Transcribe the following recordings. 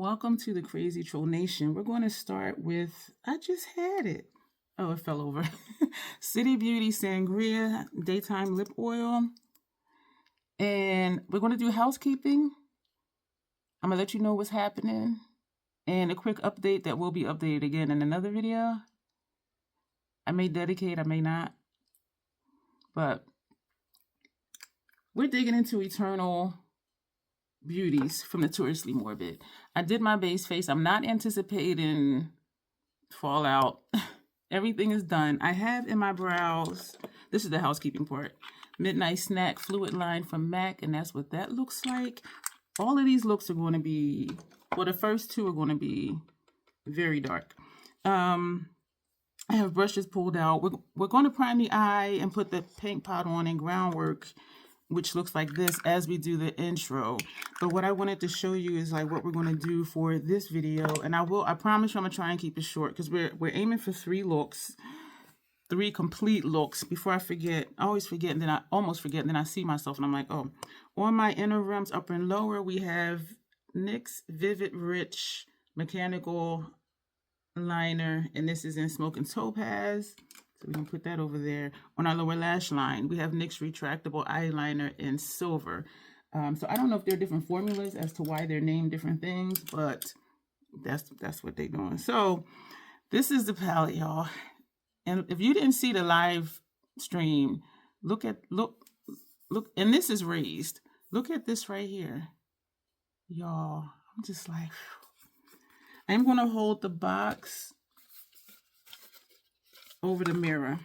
Welcome to the Crazy Troll Nation. We're going to start with, I just had it. Oh, it fell over. City Beauty Sangria Daytime Lip Oil. And we're going to do housekeeping. I'm going to let you know what's happening. And a quick update that will be updated again in another video. I may dedicate, I may not. But we're digging into Eternal Beauties from Notoriously Morbid. I did my base face. I'm not anticipating fallout. Everything is done. I have in my brows, this is the housekeeping part, Midnight Snack Fluid Line from MAC, and that's what that looks like. All of these looks are going to be, well, the first two are going to be very dark. I have brushes pulled out. We're going to prime the eye and put the paint pot on and groundwork, which looks like this as we do the intro. But what I wanted to show you is like what we're going to do for this video. And I promise you I'm going to try and keep it short because we're aiming for 3 looks, 3 complete looks. Before I forget, I always forget and then I almost forget and then I see myself and I'm like, oh. On my inner rims, upper and lower, we have NYX Vivid Rich Mechanical Liner. And this is in Smoke and Topaz. So we can put that over there. On our lower lash line, we have NYX Retractable Eyeliner in Silver. So I don't know if there are different formulas as to why they're named different things, but that's what they're doing. So this is the palette, y'all. And if you didn't see the live stream, look, and this is raised. Look at this right here. Y'all, I'm just like, I'm going to hold the box over the mirror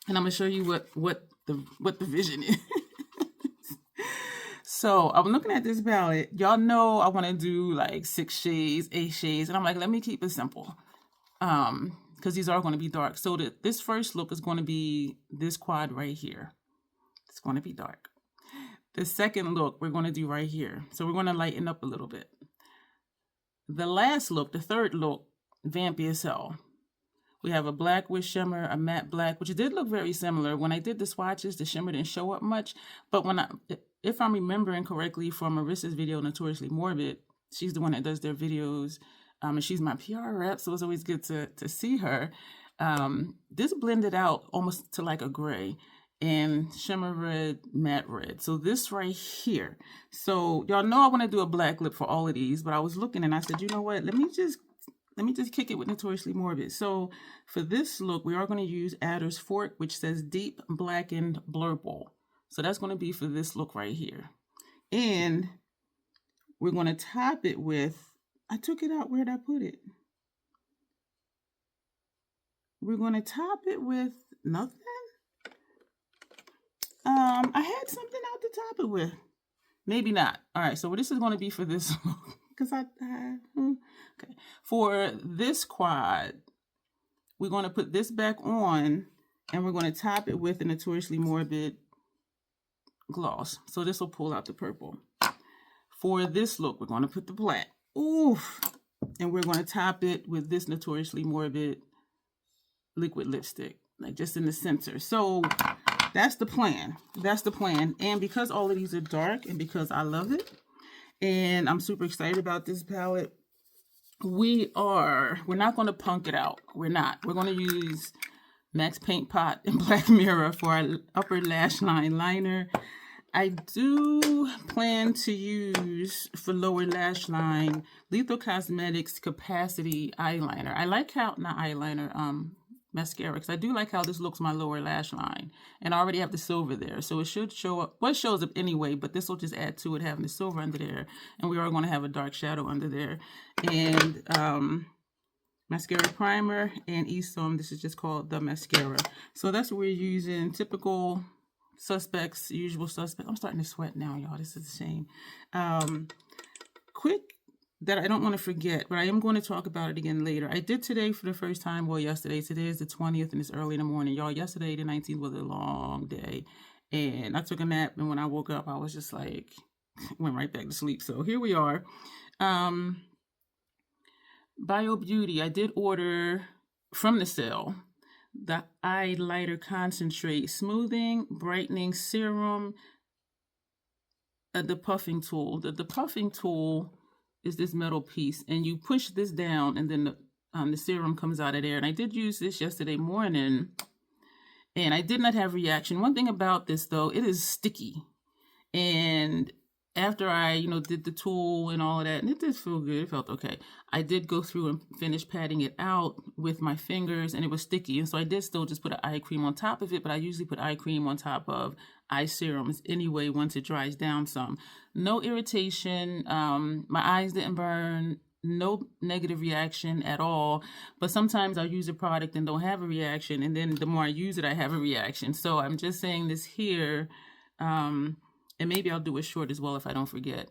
and I'm going to show you what the vision is. So I'm looking at this palette. Y'all know I want to do like 6 shades, 8 shades, and I'm like, let me keep it simple because these are going to be dark. So this first look is going to be this quad right here. It's going to be dark. The second look we're going to do right here. So we're going to lighten up a little bit. The last look, the third look, Vamp ESL. We have a black with shimmer, a matte black, which did look very similar. When I did the swatches, the shimmer didn't show up much. But if I'm remembering correctly from Marissa's video, Notoriously Morbid, she's the one that does their videos. And she's my PR rep, so it's always good to see her. This blended out almost to like a gray. And shimmer red, matte red. So this right here. So y'all know I want to do a black lip for all of these, but I was looking and I said, you know what? Let me just kick it with Notoriously Morbid. So for this look, we are going to use Adder's Fork, which says Deep Blackened Blurple. So that's going to be for this look right here. And we're going to top it with, I took it out, where'd I put it? We're going to top it with nothing. I had something out to top it with. Maybe not. All right, so this is going to be for this because okay. For this quad, we're going to put this back on and we're going to top it with a Notoriously Morbid gloss. So this will pull out the purple. For this look, we're going to put the black. Oof. And we're going to top it with this Notoriously Morbid liquid lipstick, like just in the center. So that's the plan. That's the plan. And because all of these are dark and because I love it and I'm super excited about this palette, we're not going to punk it out. We're not. We're going to use MAC's Paint Pot and Black Mirror for our upper lash line liner. I do plan to use for lower lash line Lethal Cosmetics Capacity Eyeliner. I like how, not eyeliner, mascara, because I do like how this looks my lower lash line. And I already have the silver there. So it should show up. Well, it shows up anyway, but this will just add to it having the silver under there. And we are going to have a dark shadow under there. And mascara primer and Esom. This is just called the mascara. So that's what we're using. Typical suspects, usual suspects. I'm starting to sweat now, y'all. This is a shame. Quick that I don't want to forget, but I am going to talk about it again later. I did today for the first time, well, yesterday. Today is the 20th and it's early in the morning. Y'all, yesterday, the 19th, was a long day. And I took a nap, and when I woke up, I was just like, went right back to sleep. So here we are. Bio Beauty, I did order from the sale the Eyeliner Concentrate Smoothing, Brightening Serum, the puffing tool. The puffing tool is this metal piece, and you push this down, and then the serum comes out of there. And I did use this yesterday morning, and I did not have reaction. One thing about this, though, it is sticky. And after I, did the tool and all of that, and it did feel good, it felt okay, I did go through and finish patting it out with my fingers, and it was sticky. And so I did still just put an eye cream on top of it, but I usually put eye cream on top of eye serums anyway once it dries down some. No irritation. My eyes didn't burn. No negative reaction at all. But sometimes I'll use a product and don't have a reaction, and then the more I use it, I have a reaction. So I'm just saying this here, and maybe I'll do it short as well if I don't forget,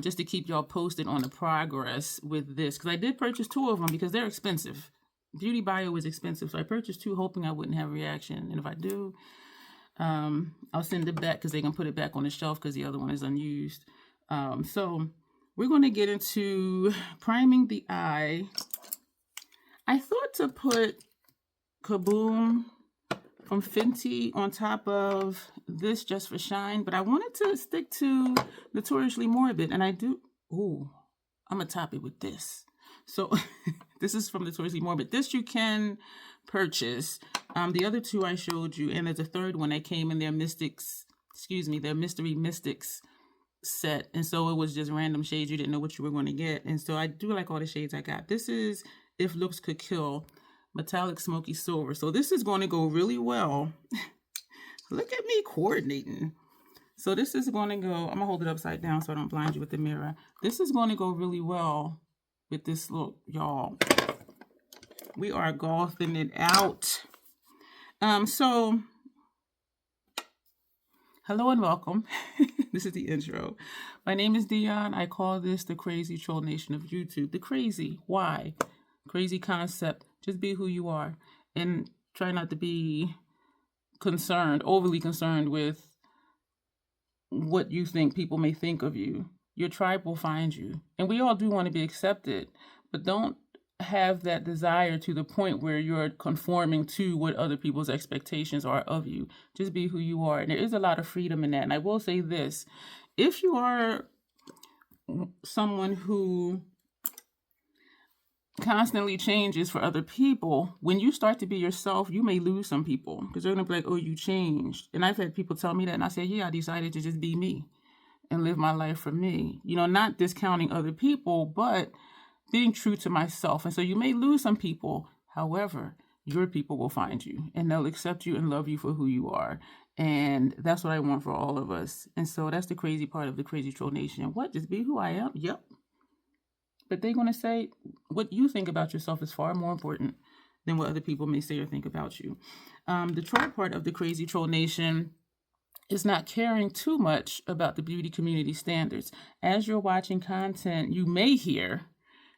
just to keep y'all posted on the progress with this, because I did purchase 2 of them because they're expensive. Beauty Bio is expensive, so I purchased 2 hoping I wouldn't have a reaction, and if I do, I'll send it back because they can put it back on the shelf because the other one is unused. So we're going to get into priming the eye. I thought to put Kaboom from Fenty on top of this just for shine, but I wanted to stick to Notoriously Morbid, and I do. Ooh, I'm gonna top it with this. So this is from Notoriously Morbid. This you can purchase. The other 2 I showed you, and there's a third one that came in their their Mystery Mystics set, and so it was just random shades you didn't know what you were going to get. And so I do like all the shades I got. This is If Looks Could Kill, Metallic Smoky Silver. So this is going to go really well. Look at me coordinating. So this is going to go, I'm gonna hold it upside down so I don't blind you with the mirror. This is going to go really well with this look, y'all. We are golfing it out. So hello and welcome. This is the intro. My name is Dion. I call this the crazy troll nation of YouTube. The crazy. Why? Crazy concept. Just be who you are, and try not to be overly concerned with what you think people may think of you. Your tribe will find you, and we all do want to be accepted, but don't have that desire to the point where you're conforming to what other people's expectations are of you. Just be who you are, and there is a lot of freedom in that. And I will say this, if you are someone who constantly changes for other people, when you start to be yourself, you may lose some people because they're gonna be like, oh, you changed. And I've had people tell me that, and I said, yeah, I decided to just be me and live my life for me, not discounting other people, but being true to myself. And so you may lose some people, however, your people will find you and they'll accept you and love you for who you are. And that's what I want for all of us. And so that's the crazy part of the Crazy Troll Nation. What? Just be who I am? Yep. But they're going to say what you think about yourself is far more important than what other people may say or think about you. The troll part of the Crazy Troll Nation is not caring too much about the beauty community standards. As you're watching content, you may hear,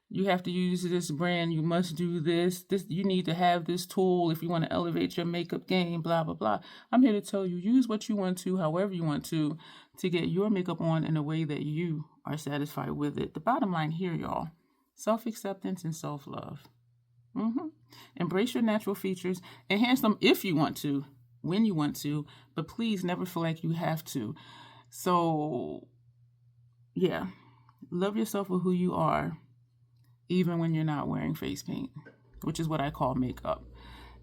you have to use this brand, you must do this, you need to have this tool if you want to elevate your makeup game, blah, blah, blah. I'm here to tell you, use what you want to, however you want to get your makeup on in a way that you are satisfied with it. The bottom line here, y'all, self-acceptance and self-love. Embrace your natural features. Enhance them if you want to, when you want to, but please never feel like you have to. So, yeah, love yourself for who you are, even when you're not wearing face paint, which is what I call makeup.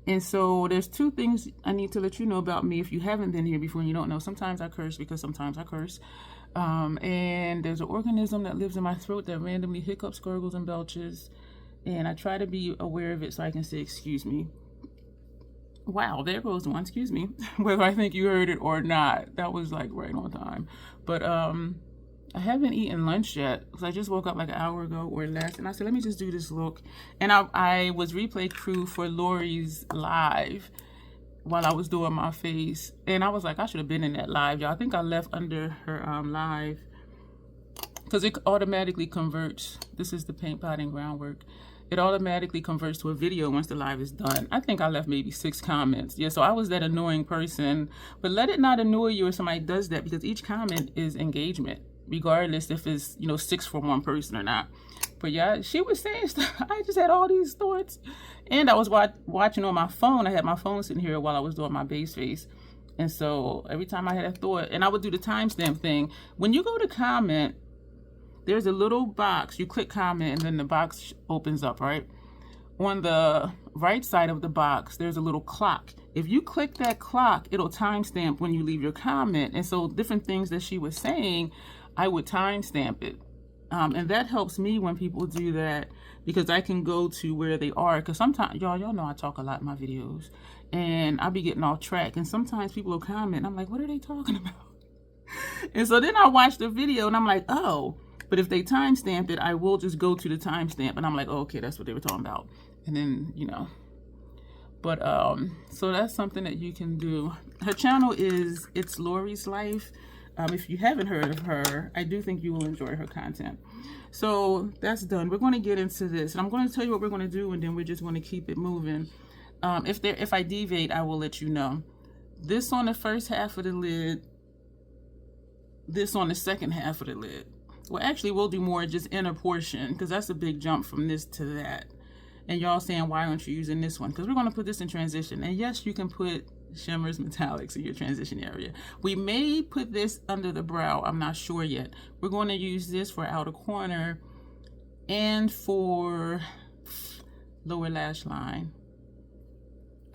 And so there's 2 things I need to let you know about me if you haven't been here before and you don't know. Sometimes I curse because sometimes I curse. And there's an organism that lives in my throat that randomly hiccups, gurgles, and belches. And I try to be aware of it so I can say, excuse me. Wow, there goes one, excuse me. Whether I think you heard it or not. That was like right on time. But I haven't eaten lunch yet because I just woke up like an hour ago or less. And I said, let me just do this look. And I was replay crew for Lori's live while I was doing my face. And I was like, I should have been in that live, y'all. I think I left under her live because it automatically converts. This is the paint potting groundwork. It automatically converts to a video once the live is done. I think I left maybe 6 comments. Yeah, so I was that annoying person. But let it not annoy you if somebody does that, because each comment is engagement, regardless if it's, 6 from one person or not. But yeah, she was saying stuff. I just had all these thoughts. And I was watching on my phone. I had my phone sitting here while I was doing my base face. And so every time I had a thought, and I would do the timestamp thing. When you go to comment, there's a little box. You click comment and then the box opens up, right? On the right side of the box, there's a little clock. If you click that clock, it'll timestamp when you leave your comment. And so different things that she was saying, I would timestamp it. And that helps me when people do that, because I can go to where they are. Because sometimes, y'all know I talk a lot in my videos, and I'll be getting off track. And sometimes people will comment, and I'm like, what are they talking about? And so then I watch the video, and I'm like, oh. But if they timestamp it, I will just go to the timestamp, and I'm like, oh, okay, that's what they were talking about. And then, you know. But, so that's something that you can do. Her channel is It's Lori's Life. If you haven't heard of her, I do think you will enjoy her content. So that's done. We're going to get into this, and I'm going to tell you what we're going to do, and then we're just going to keep it moving. If I deviate, I will let you know. This on the first half of the lid, this on the second half of the lid. Well, actually, we'll do more just inner portion, because that's a big jump from this to that. And y'all saying, why aren't you using this one? Because we're going to put this in transition. And yes, you can put shimmers, metallics in your transition area. We may put this under the brow. I'm not sure yet. We're going to use this for outer corner and for lower lash line.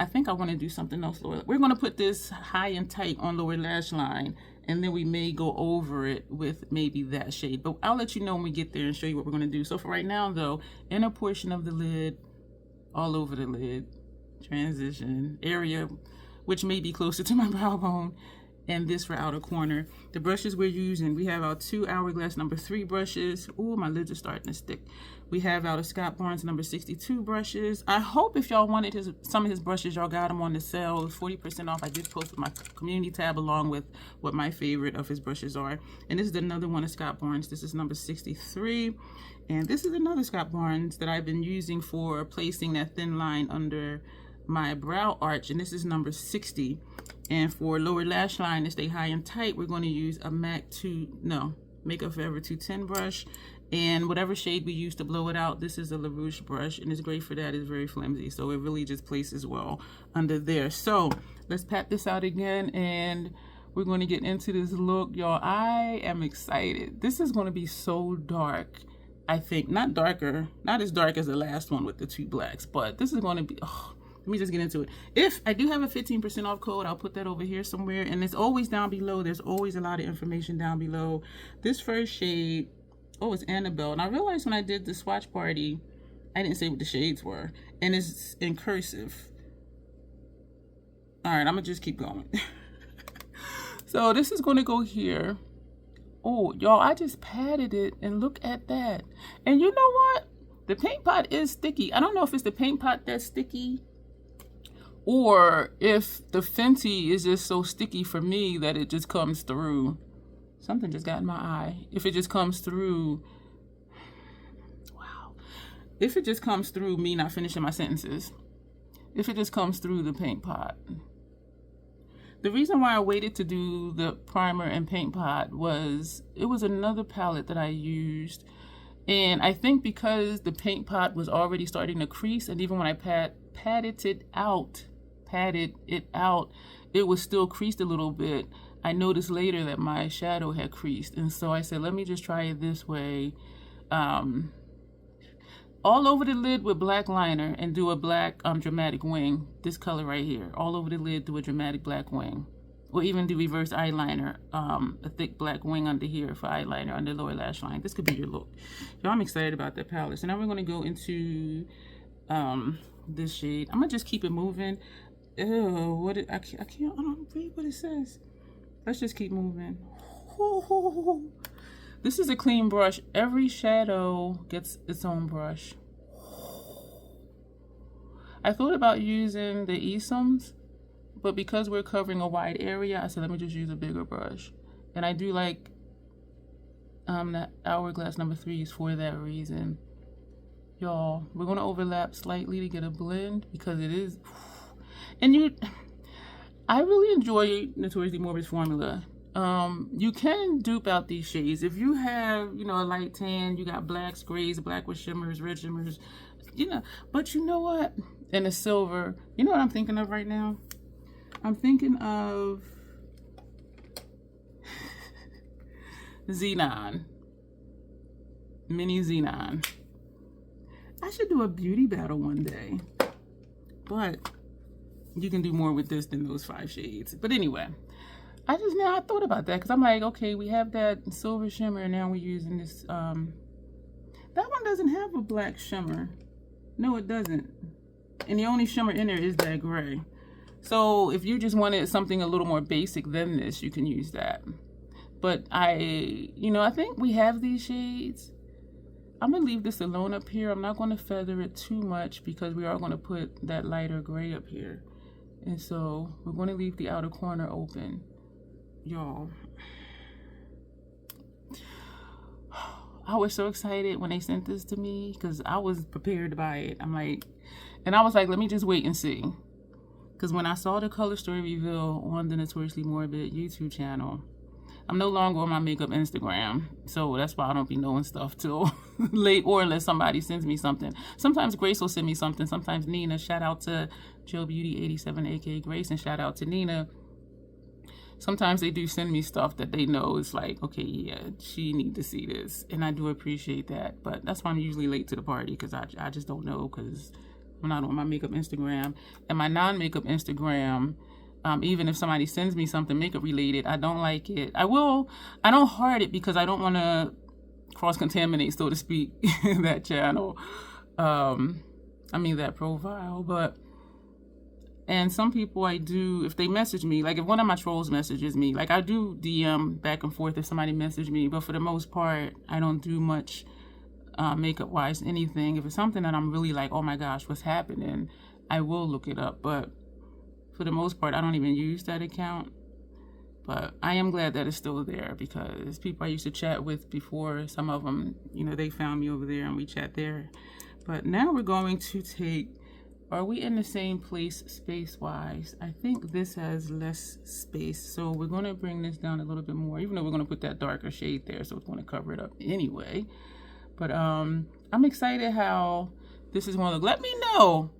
I think I want to do something else. We're going to put this high and tight on lower lash line, and then we may go over it with maybe that shade. But I'll let you know when we get there and show you what we're going to do. So for right now, though, inner portion of the lid, all over the lid, transition area, which may be closer to my brow bone, and this for outer corner. The brushes we're using, we have our 2 Hourglass number 3 brushes. Ooh, my lids are starting to stick. We have our Scott Barnes number 62 brushes. I hope if y'all wanted some of his brushes, y'all got them on the sale, 40% off. I did post with my community tab along with what my favorite of his brushes are. And this is another one of Scott Barnes. This is number 63. And this is another Scott Barnes that I've been using for placing that thin line under my brow arch, and this is number 60. And for lower lash line to stay high and tight, we're going to use a Makeup Forever 210 brush, and whatever shade we use to blow it out. This is a LaRouche brush, and it's great for that. It's very flimsy, so it really just places well under there. So let's pat this out again, and we're going to get into this look, y'all. I am excited. This is going to be so dark. I think not as dark as the last one with the 2 blacks, but this is going to be, let me just get into it. If I do have a 15% off code, I'll put that over here somewhere. And it's always down below. There's always a lot of information down below. This first shade, it's Annabelle. And I realized when I did the swatch party, I didn't say what the shades were. And it's in cursive. All right, I'm going to just keep going. So this is going to go here. Oh, y'all, I just patted it. And look at that. And you know what? The paint pot is sticky. I don't know if it's the paint pot that's sticky, or if the Fenty is just so sticky for me that it just comes through. Something just got in my eye. If it just comes through, wow. If it just comes through me not finishing my sentences. If it just comes through the paint pot. The reason why I waited to do the primer and paint pot was, it was another palette that I used. And I think because the paint pot was already starting to crease, and even when I patted it out, it was still creased a little bit. I noticed later that my shadow had creased, and so I said, let me just try it this way. All over the lid with black liner, and do a black dramatic wing. This color right here. All over the lid, do a dramatic black wing. Or even do reverse eyeliner, a thick black wing under here for eyeliner under lower lash line. This could be your look. So I'm excited about that palette. So now we're going to go into this shade. I'm going to just keep it moving. Ew, I don't read what it says. Let's just keep moving. This is a clean brush. Every shadow gets its own brush. I thought about using the Esums, but because we're covering a wide area, I said, let me just use a bigger brush. And I do like that Hourglass number 3 for that reason. Y'all, we're going to overlap slightly to get a blend, because it is... And I really enjoy Notoriously Morbid's formula. You can dupe out these shades. If you have, a light tan, you got blacks, grays, black with shimmers, red shimmers, but you know what? And a silver. You know what I'm thinking of right now? I'm thinking of Xenon. Mini Xenon. I should do a beauty battle one day. But you can do more with this than those 5 shades. But anyway, I thought about that because I'm like, okay, we have that silver shimmer and now we're using this. That one doesn't have a black shimmer. No, it doesn't. And the only shimmer in there is that gray. So if you just wanted something a little more basic than this, you can use that. But I think we have these shades. I'm going to leave this alone up here. I'm not going to feather it too much because we are going to put that lighter gray up here. And so we're going to leave the outer corner open. Y'all, I was so excited when they sent this to me because I was prepared to buy it. I was like, let me just wait and see. Because when I saw the color story reveal on the Notoriously Morbid YouTube channel, I'm no longer on my makeup Instagram, so that's why I don't be knowing stuff till late or unless somebody sends me something. Sometimes Grace will send me something. Sometimes Nina. Shout out to Joe Beauty 87, aka Grace, and shout out to Nina. Sometimes they do send me stuff that they know is like, okay, yeah, she need to see this, and I do appreciate that. But that's why I'm usually late to the party because I just don't know because I'm not on my makeup Instagram and my non-makeup Instagram. Even if somebody sends me something makeup related, I don't like it. I don't heart it because I don't want to cross-contaminate, so to speak, that channel. That profile. And some people I do, if they message me, like if one of my trolls messages me, like I do DM back and forth if somebody messaged me, but for the most part, I don't do much makeup-wise anything. If it's something that I'm really like, oh my gosh, what's happening, I will look it up, but for the most part, I don't even use that account. But I am glad that it's still there because people I used to chat with before, some of them, they found me over there and we chat there. But now we're going to take, are we in the same place space-wise? I think this has less space. So we're going to bring this down a little bit more, even though we're going to put that darker shade there. So it's going to cover it up anyway. But I'm excited how this is going to look. Let me know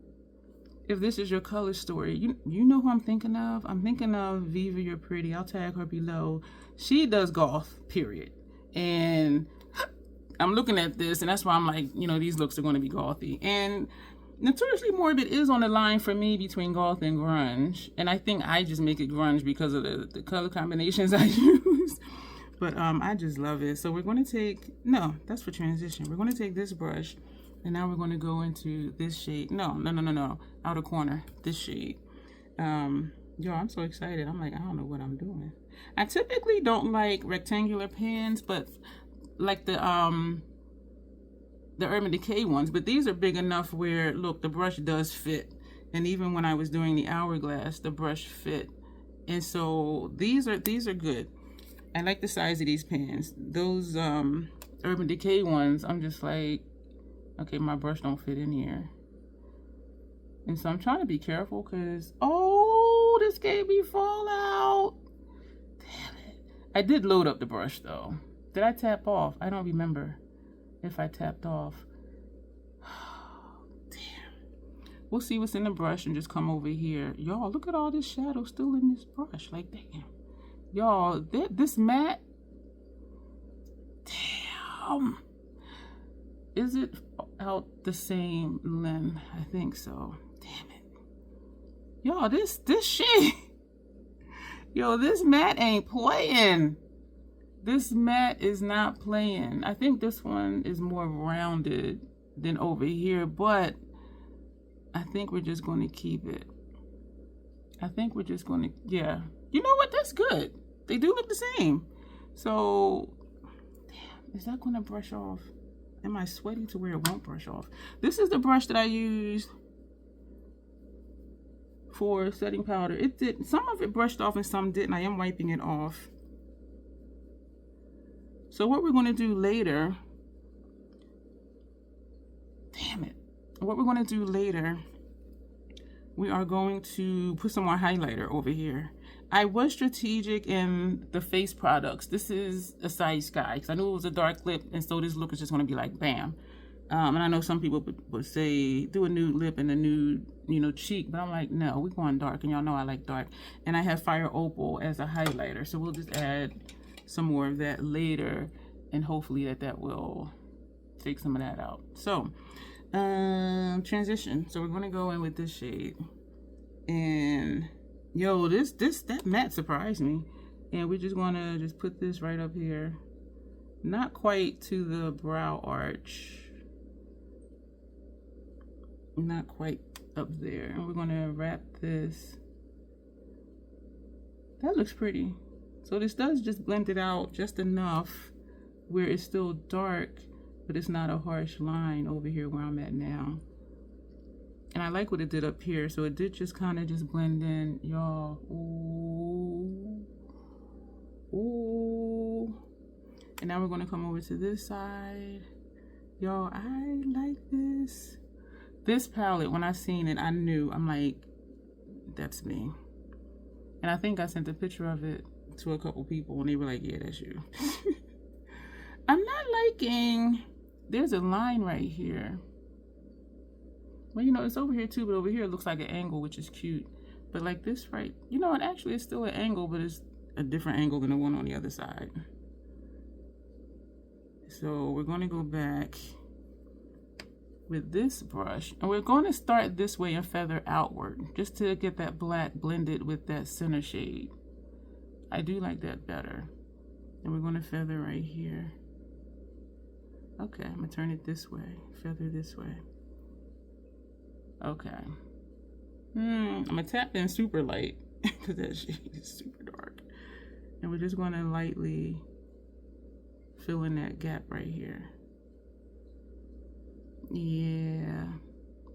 if this is your color story. You know who I'm thinking of? I'm thinking of Viva You're Pretty. I'll tag her below. She does goth, period. And I'm looking at this, and that's why I'm like, these looks are going to be gothy. And Notoriously Morbid is on the line for me between goth and grunge. And I think I just make it grunge because of the color combinations I use. But I just love it. So we're going to take, no, that's for transition. We're going to take this brush. And now we're going to go into this shade. No. Outer corner. This shade. Yo, I'm so excited. I'm like, I don't know what I'm doing. I typically don't like rectangular pans, but like the Urban Decay ones. But these are big enough where, look, the brush does fit. And even when I was doing the hourglass, the brush fit. And so these are good. I like the size of these pans. Those Urban Decay ones, I'm just like, okay, my brush don't fit in here. And so I'm trying to be careful because, oh, this gave me fallout. Damn it. I did load up the brush though. Did I tap off? I don't remember if I tapped off. Damn. We'll see what's in the brush and just come over here. Y'all, look at all this shadow still in this brush. Like, damn. Y'all, this matte. Damn. Is it out the same length? I think so. Damn it. Y'all, this shit. Yo, this matte ain't playing. This matte is not playing. I think this one is more rounded than over here, but I think we're just going to keep it. I think we're just going to, yeah. You know what? That's good. They do look the same. So, damn, is that going to brush off? Am I sweaty to where it won't brush off? This is the brush that I used for setting powder. It did, some of it brushed off and some didn't. I am wiping it off. So what we're going to do later, damn it. What we're going to do later, we are going to put some more highlighter over here. I was strategic in the face products. This is a size Sky because I knew it was a dark lip, and so this look is just going to be like bam. And I know some people would say do a nude lip and a nude, cheek, but I'm like, no, we're going dark, and y'all know I like dark. And I have Fire Opal as a highlighter, so we'll just add some more of that later, and hopefully that will take some of that out. So, transition. So we're going to go in with this shade. And, yo, that matte surprised me. And we're just going to just put this right up here. Not quite to the brow arch. Not quite up there. And we're going to wrap this. That looks pretty. So this does just blend it out just enough where it's still dark, but it's not a harsh line over here where I'm at now. And I like what it did up here. So it did just kind of just blend in, y'all. Ooh. Ooh. And now we're going to come over to this side. Y'all, I like this. This palette, when I seen it, I knew. I'm like, that's me. And I think I sent a picture of it to a couple people and they were like, yeah, that's you. I'm not liking, there's a line right here. Well, you know, it's over here too, but over here it looks like an angle, which is cute. But like this right, you know, it actually is still an angle, but it's a different angle than the one on the other side. So we're going to go back with this brush, and we're going to start this way and feather outward just to get that black blended with that center shade. I do like that better. And we're going to feather right here. Okay, I'm going to turn it this way, feather this way. Okay. I'm going to tap in super light because that shade is super dark. And we're just going to lightly fill in that gap right here. Yeah,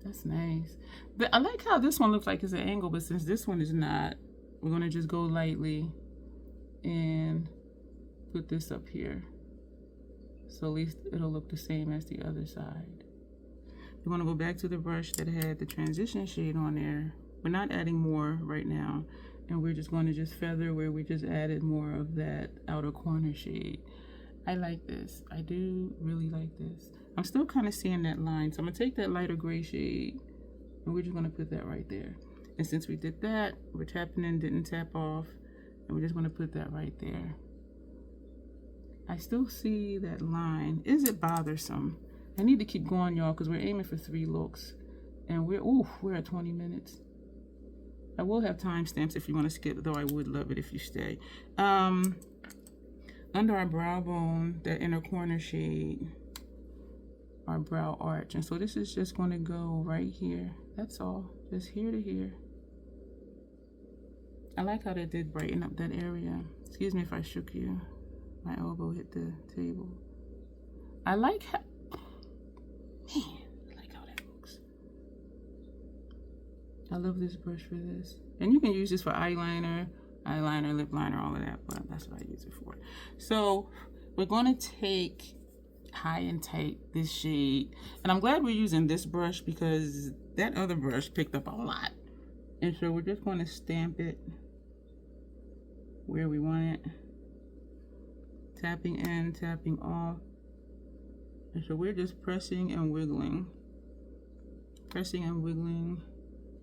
that's nice. But I like how this one looks like it's an angle, but since this one is not, we're going to just go lightly and put this up here. So at least it'll look the same as the other side. We're going to go back to the brush that had the transition shade on there. We're not adding more right now. And we're just going to just feather where we just added more of that outer corner shade. I like this. I do really like this. I'm still kind of seeing that line. So I'm going to take that lighter gray shade and we're just going to put that right there. And since we did that, we're tapping in, didn't tap off. And we're just going to put that right there. I still see that line. Is it bothersome? I need to keep going, y'all, because we're aiming for 3 looks. And we're at 20 minutes. I will have timestamps if you want to skip, though I would love it if you stay. Under our brow bone, that inner corner shade, our brow arch. And so this is just going to go right here. That's all. Just here to here. I like how that did brighten up that area. Excuse me if I shook you. My elbow hit the table. I like how... Man, I like how that looks. I love this brush for this. And you can use this for eyeliner, lip liner, all of that, but that's what I use it for. So we're going to take High and Tight, this shade. And I'm glad we're using this brush because that other brush picked up a lot. And so we're just going to stamp it where we want it. Tapping in, tapping off. And so we're just pressing and wiggling. Pressing and wiggling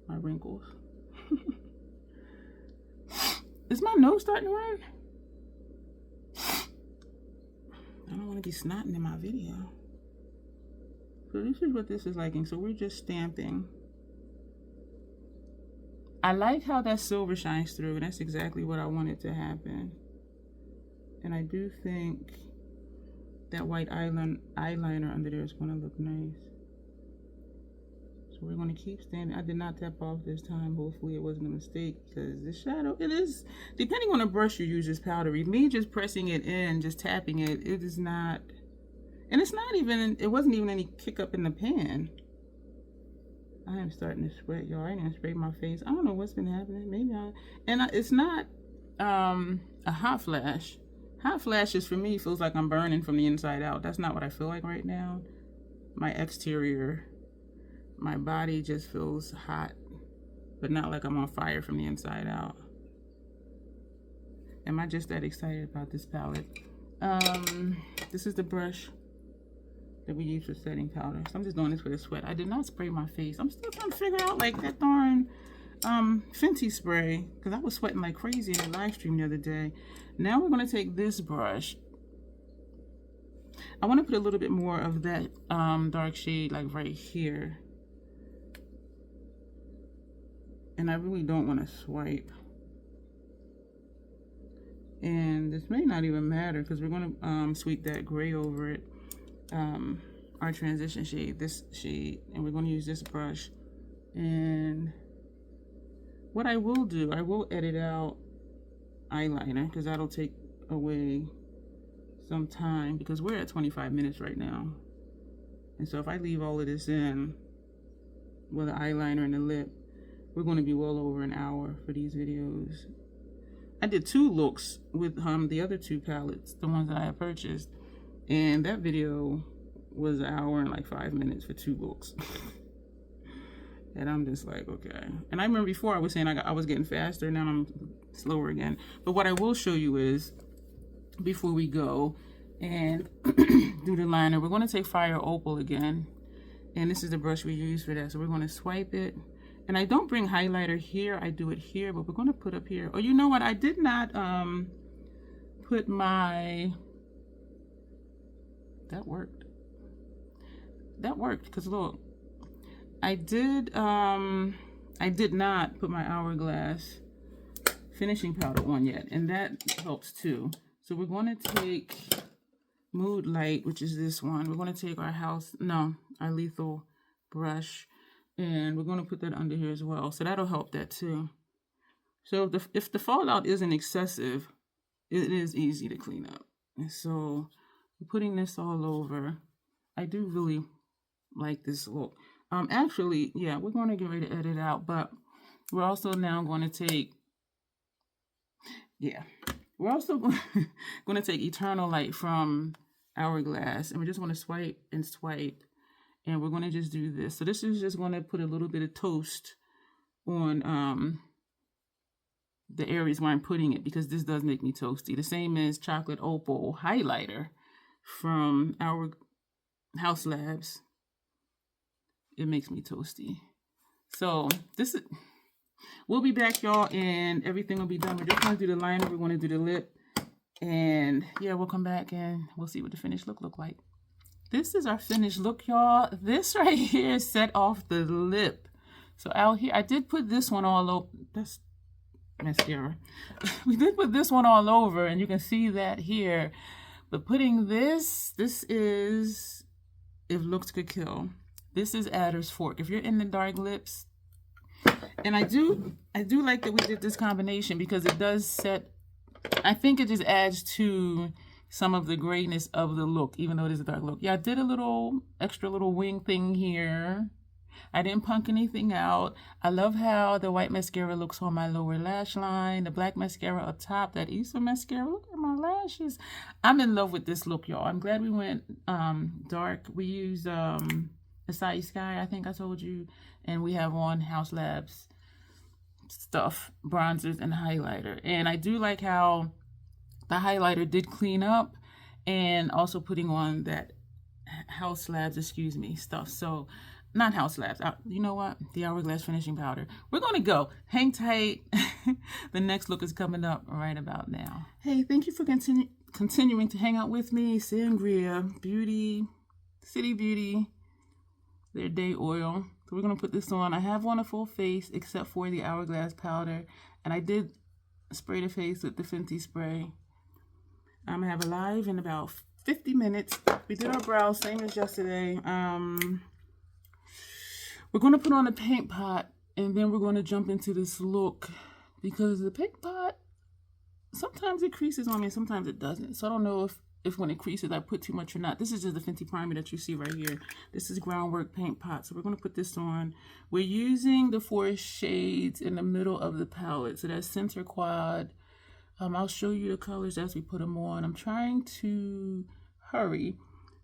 my wrinkles. Is my nose starting to work? I don't want to be snotting in my video. So this is what this is liking. So we're just stamping. I like how that silver shines through. That's exactly what I wanted to happen. And I do think that white eyeliner under there is going to look nice. So we're going to keep stamping. I did not tap off this time. Hopefully it wasn't a mistake because this shadow, it is, depending on the brush you use, is powdery. Me just pressing it in, just tapping it, it is not, and it's not even, it wasn't even any kick up in the pan. I am starting to sweat, y'all. I didn't spray my face. I don't know what's been happening. Maybe it's not a hot flash. Hot flashes for me feels like I'm burning from the inside out. That's not what I feel like right now. My exterior, my body just feels hot, but not like I'm on fire from the inside out. Am I just that excited about this palette? This is the brush that we use for setting powder. So I'm just doing this with a sweat. I did not spray my face. I'm still trying to figure out like that darn Fenty spray because I was sweating like crazy in the live stream the other day. Now we're going to take this brush. I want to put a little bit more of that dark shade like right here. And I really don't want to swipe. And this may not even matter because we're going to sweep that gray over it. Our transition shade, this shade, and we're going to use this brush. And what I will do, I will edit out eyeliner because that'll take away some time because we're at 25 minutes right now. And so if I leave all of this in with the eyeliner and the lip, we're going to be well over an hour for these videos. I did 2 looks with the other 2 palettes, the ones that I had purchased, and that video was an hour and like 5 minutes for 2 looks. And I'm just like, okay. And I remember before I was saying I was getting faster, now I'm slower again. But what I will show you is, before we go and do the liner, we're going to take Fire Opal again. And this is the brush we use for that. So we're going to swipe it. And I don't bring highlighter here, I do it here, but we're going to put up here. Oh, you know what? I did not put my... That worked. That worked, because look, I did not put my Hourglass finishing powder on yet, and that helps too. So we're going to take Mood Light, which is this one. We're going to take our Lethal brush, and we're going to put that under here as well. So that'll help that too. So if the fallout isn't excessive, it is easy to clean up. And so we're putting this all over. I do really like this look. Actually, yeah, we're going to get ready to edit out, but we're also now going to take, we're also going to take Eternal Light from Hourglass, and we're just going to swipe and swipe, and we're going to just do this. So this is just going to put a little bit of toast on the areas where I'm putting it, because this does make me toasty. The same as Chocolate Opal highlighter from our House Labs. It makes me toasty. So we'll be back, y'all, and everything will be done. We're just going to do the liner. We're going to do the lip. And yeah, we'll come back and we'll see what the finished look like. This is our finished look, y'all. This right here set off the lip. So out here, I did put this one all over. That's mascara. We did put this one all over, and you can see that here. But putting this is If Looks Could Kill. This is Adder's Fork. If you're in the dark lips, and I do like that we did this combination, because it does set, I think it just adds to some of the grayness of the look, even though it is a dark look. Yeah, I did a little extra little wing thing here. I didn't punk anything out. I love how the white mascara looks on my lower lash line, the black mascara up top, that Issa mascara. Look at my lashes. I'm in love with this look, y'all. I'm glad we went dark. We used Acai Sky, I think I told you, and we have on House Labs stuff, bronzers and highlighter. And I do like how the highlighter did clean up, and also putting on that House Labs, stuff. So not House Labs, you know what, the Hourglass finishing powder. We're going to go. Hang tight. The next look is coming up right about now. Hey, thank you for continuing to hang out with me. Sangria Beauty, City Beauty, their day oil. So we're going to put this on. I have on a full face except for the Hourglass powder, and I did spray the face with the Fenty spray. I'm going to have a live in about 50 minutes. We did our brows, same as yesterday. We're going to put on a paint pot, and then we're going to jump into this look, because the paint pot, sometimes it creases on me, sometimes it doesn't. So I don't know if when it creases I put too much or not. This is just the Fenty primer that you see right here. This is Groundwork Paint Pot. So we're going to put this on. We're using the 4 shades in the middle of the palette. So that's Center Quad. I'll show you the colors as we put them on. I'm trying to hurry.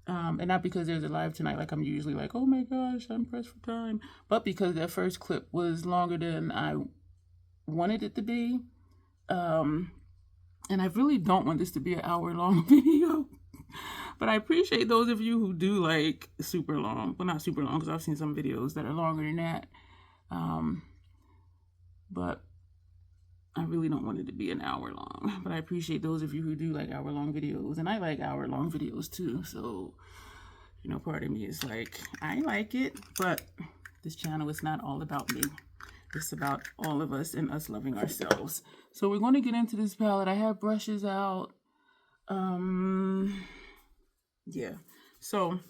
And not because there's a live tonight, like I'm usually like, oh my gosh, I'm pressed for time. But because that first clip was longer than I wanted it to be. And I really don't want this to be an hour-long video. But I appreciate those of you who do like super long. Well, not super long, because I've seen some videos that are longer than that. But I really don't want it to be an hour long. But I appreciate those of you who do like hour-long videos. And I like hour-long videos too. So, You know, part of me is like, I like it, but this channel is not all about me. It's about all of us and us loving ourselves. So we're going to get into this palette. I have brushes out. Yeah. So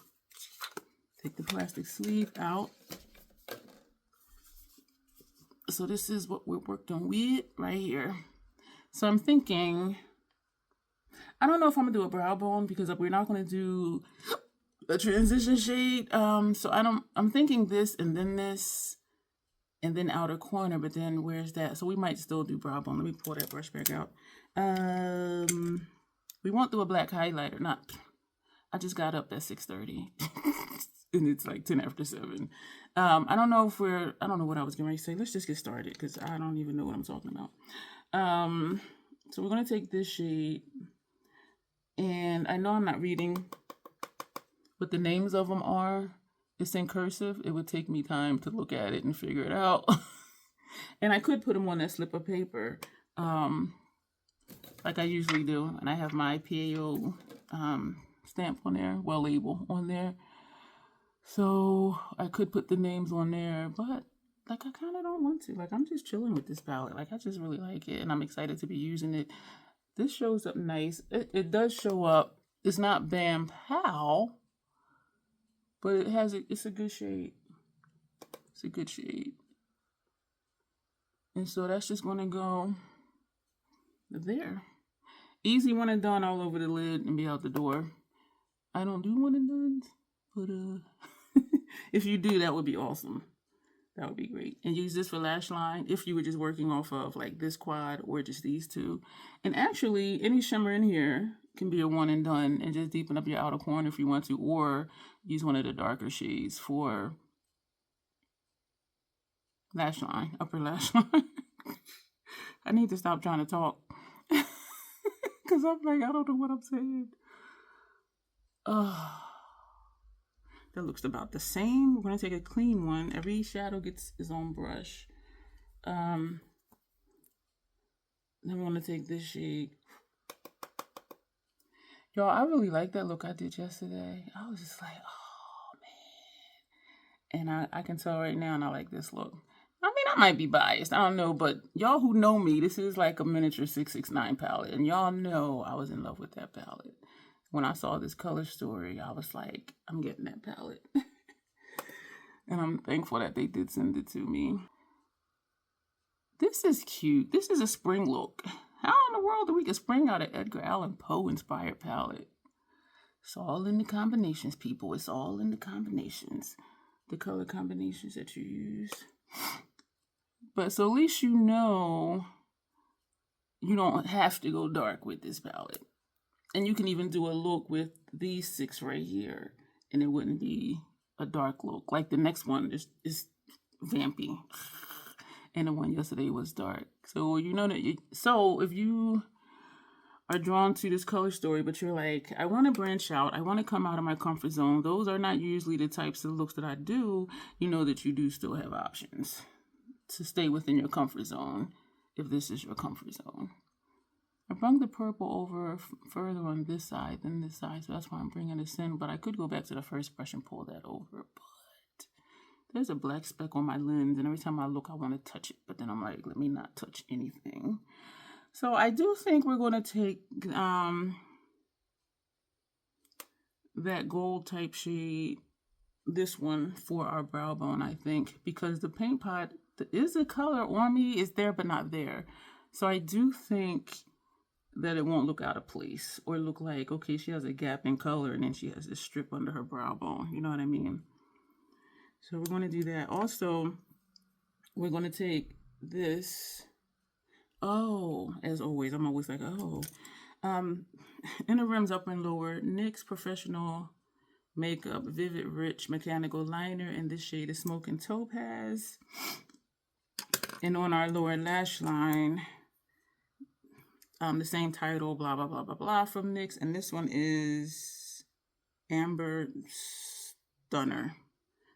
take the plastic sleeve out. So this is what we're working with right here. So I'm thinking, I don't know if I'm gonna do a brow bone because we're not gonna do a transition shade. So I'm thinking this and then outer corner, but then where's that? So we might still do brow bone. Let me pull that brush back out. We won't do a black highlighter. I just got up at 6:30 and it's like 10 after 7. I don't know what I was getting ready to say. Let's just get started because I don't even know what I'm talking about. So we're going to take this shade, and I know I'm not reading what the names of them are. It's in cursive. It would take me time to look at it and figure it out. And I could put them on that slip of paper, like I usually do. And I have my PAO stamp on there, well, label on there. So I could put the names on there, but like I kind of don't want to. Like I'm just chilling with this palette. Like I just really like it, and I'm excited to be using it. This shows up nice. It does show up. It's not Bam Pow, but it's a good shade. It's a good shade. And so that's just gonna go there. Easy one and done all over the lid and be out the door. I don't do one and dones, but if you do, that would be awesome. That would be great. And use this for lash line if you were just working off of like this quad or just these two. And actually, any shimmer in here can be a one and done and just deepen up your outer corner if you want to, or use one of the darker shades for lash line, upper lash line. I need to stop trying to talk because I'm like, I don't know what I'm saying. That looks about the same. We're going to take a clean one. Every shadow gets its own brush. Then we're going to take this shade. Y'all, I really like that look I did yesterday. I was just like, oh, man. And I can tell right now, and I like this look. I mean, I might be biased. I don't know. But y'all who know me, this is like a miniature 669 palette. And y'all know I was in love with that palette. When I saw this color story, I was like, I'm getting that palette. And I'm thankful that they did send it to me. This is cute. This is a spring look. How in the world do we get spring out of Edgar Allan Poe inspired palette? It's all in the combinations, people. It's all in the combinations. The color combinations that you use. But so at least you know you don't have to go dark with this palette. And you can even do a look with these 6 right here, and it wouldn't be a dark look. Like the next one is vampy, and the one yesterday was dark. So you know that. So if you are drawn to this color story, but you're like, I want to branch out, I want to come out of my comfort zone. Those are not usually the types of looks that I do. You know that you do still have options to stay within your comfort zone if this is your comfort zone. I brought the purple over further on this side than this side, so that's why I'm bringing this in. But I could go back to the first brush and pull that over. But there's a black speck on my lens, and every time I look, I want to touch it. But then I'm like, let me not touch anything. So I do think we're going to take that gold type shade, this one, for our brow bone, I think. Because the paint pot is a color on me. It's there, but not there. So I do think that it won't look out of place or look like, okay, she has a gap in color and then she has this strip under her brow bone. You know what I mean? So we're going to do that. Also, we're going to take this. Oh, as always, I'm always like, oh. Inner rims upper and lower. NYX Professional Makeup Vivid Rich Mechanical Liner. And this shade is Smoking Topaz. And on our lower lash line, the same title, blah, blah, blah, blah, blah, from NYX. And this one is Amber Stunner.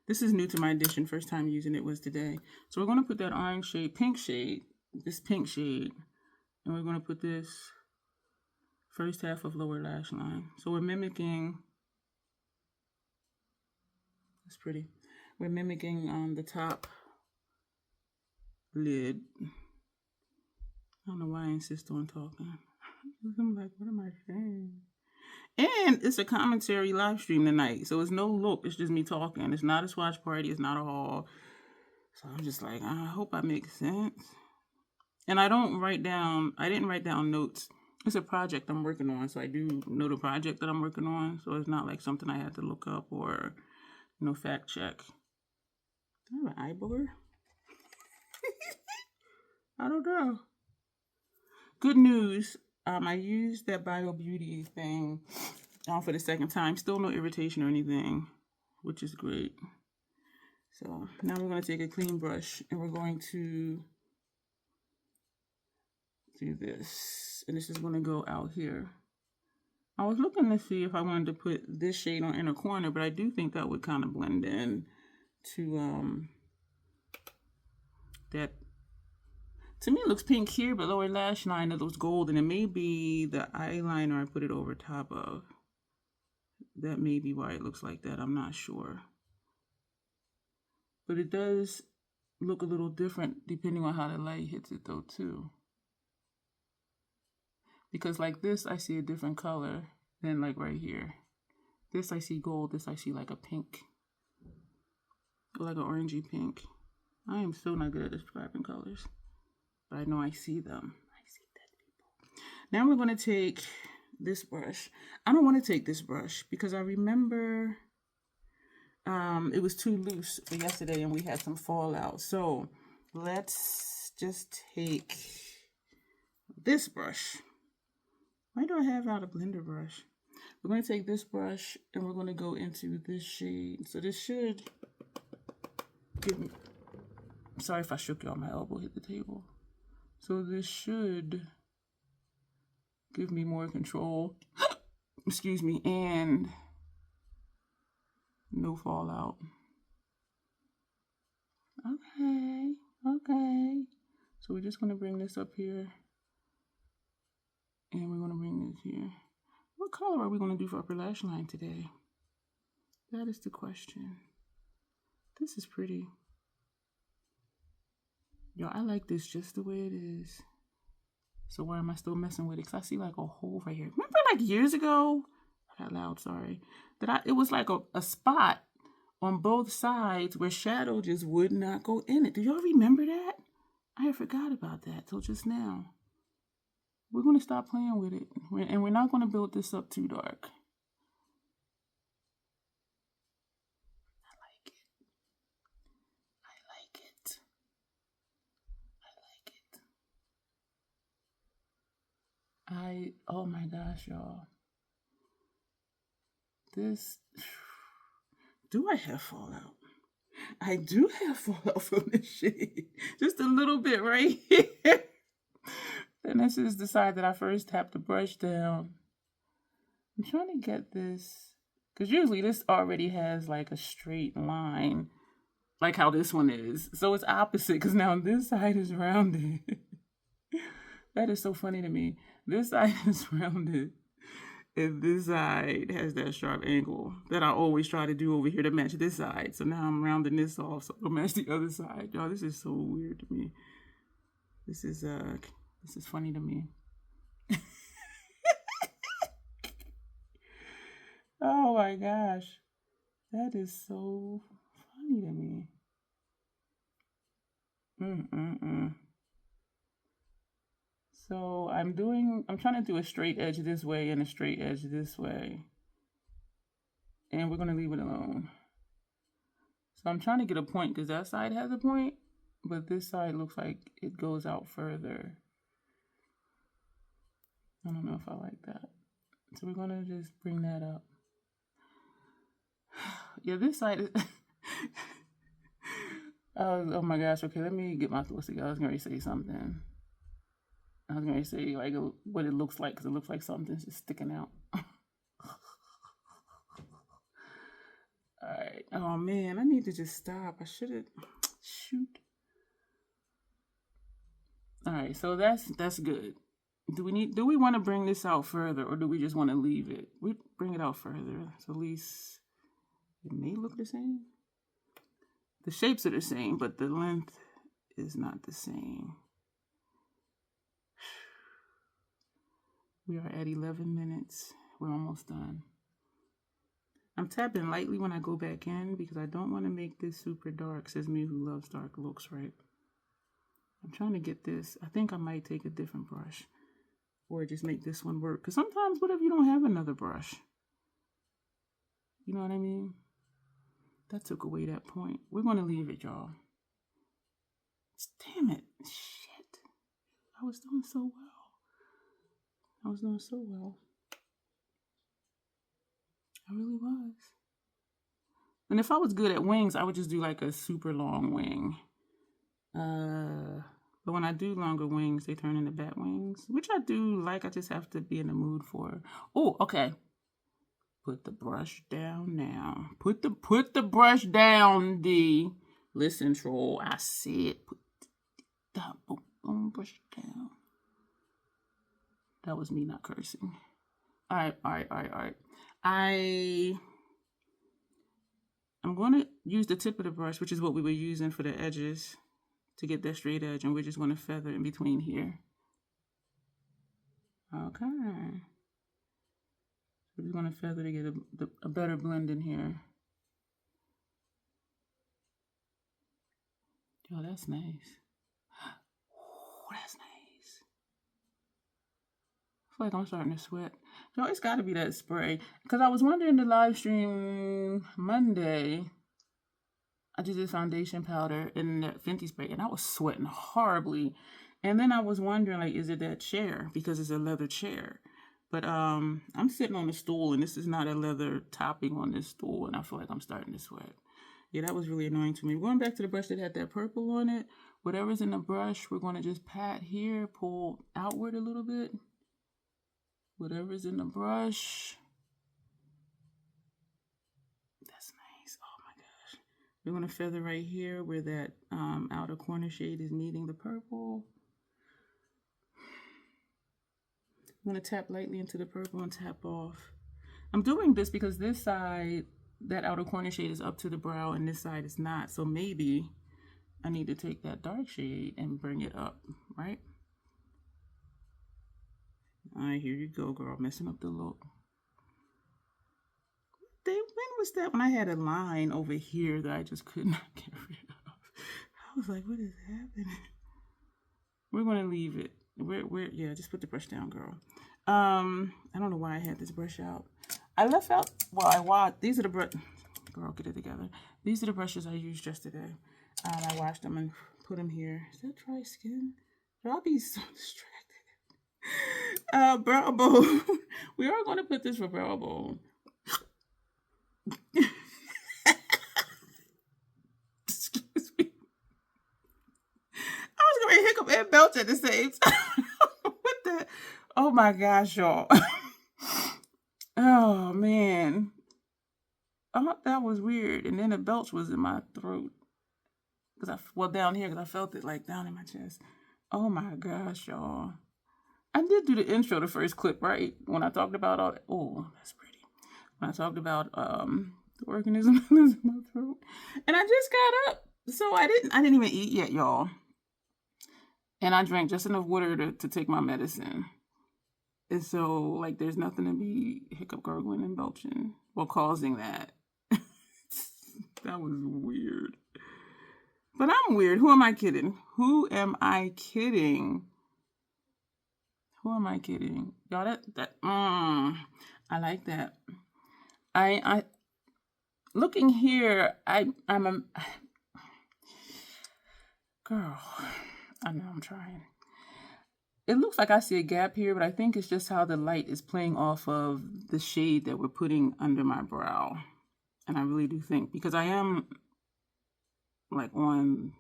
This is new to my edition. First time using it was today. So we're going to put that orange shade, this pink shade. And we're going to put this first half of lower lash line. So we're mimicking It's pretty. We're mimicking the top lid. I don't know why I insist on talking. I'm like, what am I saying? And it's a commentary live stream tonight, so it's no look. It's just me talking. It's not a swatch party. It's not a haul. So I'm just like, I hope I make sense. And I didn't write down notes. It's a project I'm working on, so I do know the project that I'm working on. So it's not like something I had to look up or, fact check. Do I have an eye booger? I don't know. Good news. I used that Beauties thing for the second time. Still no irritation or anything, which is great. So now we're going to take a clean brush and we're going to do this. And this is going to go out here. I was looking to see if I wanted to put this shade on inner corner, but I do think that would kind of blend in to that. To me, it looks pink here, but lower lash line, it looks gold, and it may be the eyeliner I put it over top of. That may be why it looks like that. I'm not sure. But it does look a little different depending on how the light hits it, though, too. Because like this, I see a different color than like right here. This, I see gold. This, I see like a pink. Or like an orangey pink. I am still not good at describing colors. But I know I see them. I see dead people. Now we're going to take this brush. I don't want to take this brush because I remember it was too loose for yesterday and we had some fallout. So let's just take this brush. Why do I have out a blender brush? We're going to take this brush and we're going to go into this shade. So this should give me... Sorry if I shook y'all. My elbow hit the table. So this should give me more control, excuse me, and no fallout. Okay. So we're just going to bring this up here. And we're going to bring this here. What color are we going to do for upper lash line today? That is the question. This is pretty. Yo, I like this just the way it is. So why am I still messing with it? Because I see like a hole right here. Remember like years ago? Not loud, sorry. It was like a spot on both sides where shadow just would not go in it. Do y'all remember that? I forgot about that till just now. We're going to stop playing with it. And we're not going to build this up too dark. Oh my gosh, y'all. Do I have fallout? I do have fallout from this shade. Just a little bit right here. And this is the side that I first tapped the brush down. I'm trying to get this, because usually this already has like a straight line, like how this one is. So it's opposite, because now this side is rounded. That is so funny to me. This side is rounded, and this side has that sharp angle that I always try to do over here to match this side. So now I'm rounding this off so it'll match the other side. Y'all, this is so weird to me. This is funny to me. Oh my gosh. That is so funny to me. So I'm trying to do a straight edge this way and a straight edge this way. And we're going to leave it alone. So I'm trying to get a point because that side has a point, but this side looks like it goes out further. I don't know if I like that. So we're going to just bring that up. Yeah, this side is... oh my gosh. Okay, let me get my thoughts together. I was going to say something. I was going to say like what it looks like because it looks like something's just sticking out. All right. Oh man, I need to just stop. I should have. Shoot. All right, so that's good. Do we want to bring this out further, or do we just want to leave it? We bring it out further, so at least it may look the same. The shapes are the same, but the length is not the same. We are at 11 minutes. We're almost done. I'm tapping lightly when I go back in because I don't want to make this super dark. Says me who loves dark looks, right? I'm trying to get this. I think I might take a different brush or just make this one work. Because sometimes, what if you don't have another brush? You know what I mean? That took away that point. We're going to leave it, y'all. Damn it. Shit. I was doing so well. I was doing so well. I really was. And if I was good at wings, I would just do like a super long wing. But when I do longer wings, they turn into bat wings, which I do like. I just have to be in the mood for. Oh, okay. Put the brush down now. Put the brush down, D. Listen, troll. I said put the brush down. That was me not cursing. All right. I'm going to use the tip of the brush, which is what we were using for the edges, to get that straight edge, and we're just going to feather in between here. Okay. We're just going to feather to get a better blend in here. Yo, that's nice. Ooh, that's nice. I feel like I'm starting to sweat. Yo, it's got to be that spray. Because I was wondering the live stream Monday, I just did foundation powder and that Fenty spray, and I was sweating horribly. And then I was wondering, like, is it that chair? Because it's a leather chair. But I'm sitting on a stool, and this is not a leather topping on this stool, and I feel like I'm starting to sweat. Yeah, that was really annoying to me. Going back to the brush that had that purple on it, whatever's in the brush, we're going to just pat here, pull outward a little bit. Whatever's in the brush. That's nice. Oh my gosh. We're going to feather right here where that outer corner shade is meeting the purple. I'm going to tap lightly into the purple and tap off. I'm doing this because this side, that outer corner shade is up to the brow and this side is not. So maybe I need to take that dark shade and bring it up, right? All right, here you go, girl. Messing up the look. When was that? When I had a line over here that I just could not get rid of. I was like, what is happening? We're going to leave it. Yeah, just put the brush down, girl. I don't know why I had this brush out. I left out, well, I washed, these are the girl, get it together. These are the brushes I used yesterday. I washed them and put them here. Is that dry skin? I'll be so distracted. Brow bone. We are going to put this for brow bone. Excuse me. I was going to hiccup and belch at the same time. What the? Oh my gosh, y'all. Oh man. I thought that was weird. And then the belch was in my throat. Well, down here, because I felt it like down in my chest. Oh my gosh, y'all. I did do the intro, the first clip, right? When I talked about all that. Oh, that's pretty. When I talked about the organism that lives in my throat. And I just got up. So I didn't even eat yet, y'all. And I drank just enough water to take my medicine. And so, like, there's nothing to be hiccup, gurgling, and belching. Well, causing that. That was weird. But I'm weird. Who am I kidding? Who am I kidding? Who am I kidding? Y'all, I like that. I looking here, I'm a girl. I know I'm trying. It looks like I see a gap here, but I think it's just how the light is playing off of the shade that we're putting under my brow. And I really do think, because I am like on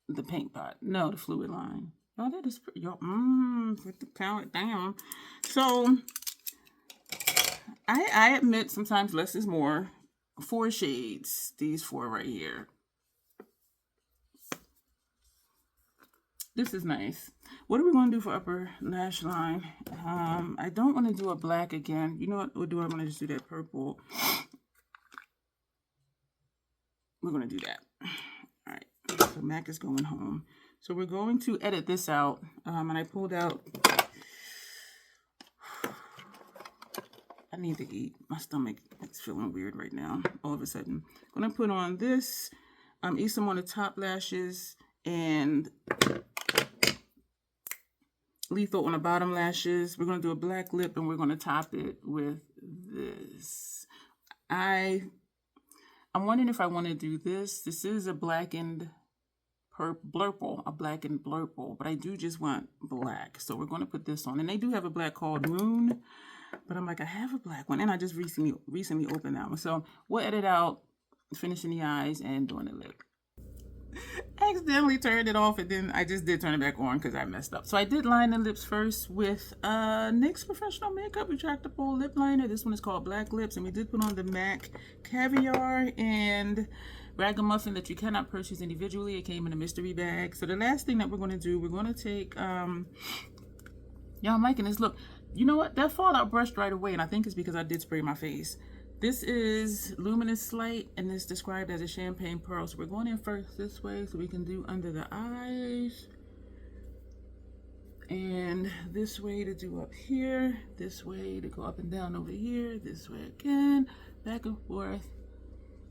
the paint pot. No, the fluid line. Oh, that is pretty. Y'all, put the palette down. So, I admit sometimes less is more. 4 shades. These 4 right here. This is nice. What are we going to do for upper lash line? I don't want to do a black again. You know what we'll do? I'm going to just do that purple. We're going to do that. So Mac is going home. So we're going to edit this out. And I pulled out, I need to eat. My stomach is feeling weird right now, all of a sudden. I'm gonna put on this, eat some on the top lashes, and Lethal on the bottom lashes. We're gonna do a black lip, and we're gonna top it with this. I'm wondering if I want to do this. This is a blackened blurple, but I do just want black. So we're going to put this on. And they do have a black called Moon, but I'm like, I have a black one. And I just recently opened that one. So we'll edit out finishing the eyes and doing the lip. I accidentally turned it off, and then I just did turn it back on because I messed up. So I did line the lips first with NYX Professional Makeup Retractable Lip Liner. This one is called Black Lips, and we did put on the MAC Caviar and Ragamuffin that you cannot purchase individually. It came in a mystery bag. So the last thing that we're going to do, we're going to take, y'all, I'm liking this look. You know what? That fallout brushed right away, and I think it's because I did spray my face. This is Luminous Light, and it's described as a champagne pearl. So we're going in first this way so we can do under the eyes. And this way to do up here. This way to go up and down over here. This way again. Back and forth.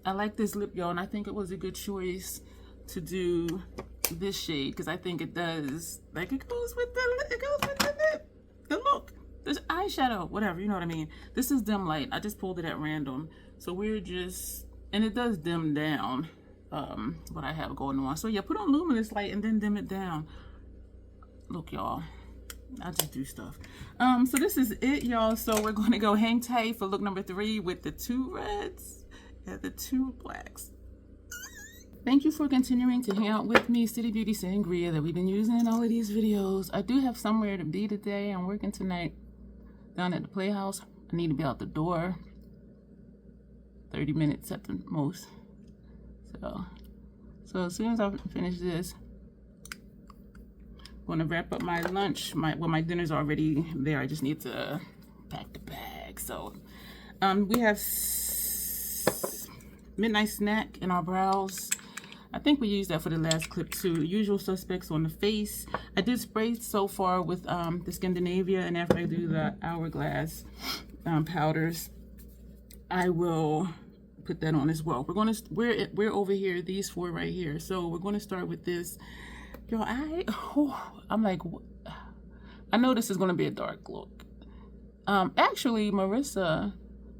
I like this lip, y'all, and I think it was a good choice to do this shade because I think it does, like, it goes with the lip, the look. There's eyeshadow, whatever, you know what I mean. This is dim light. I just pulled it at random. So we're just, and it does dim down what I have going on. So yeah, put on Luminous Light and then dim it down. Look, y'all, I just do stuff. So this is it, y'all. So we're going to go hang tight for look number 3 with the 2 reds and the 2 blacks. Thank you for continuing to hang out with me, City Beauty Sangria, that we've been using in all of these videos. I do have somewhere to be today. I'm working tonight down at the Playhouse. I need to be out the door 30 minutes at the most. So as soon as I finish this, I'm gonna wrap up my lunch. My dinner's already there. I just need to pack the bag. So we have midnight snack in our brows. I think we used that for the last clip too. Usual suspects on the face. I did spray so far with the Scandinavia, and after I do the Hourglass powders, I will put that on as well. We're over here, these 4 right here. So we're gonna start with this. Yo, I'm like, I know this is gonna be a dark look. Actually, Marissa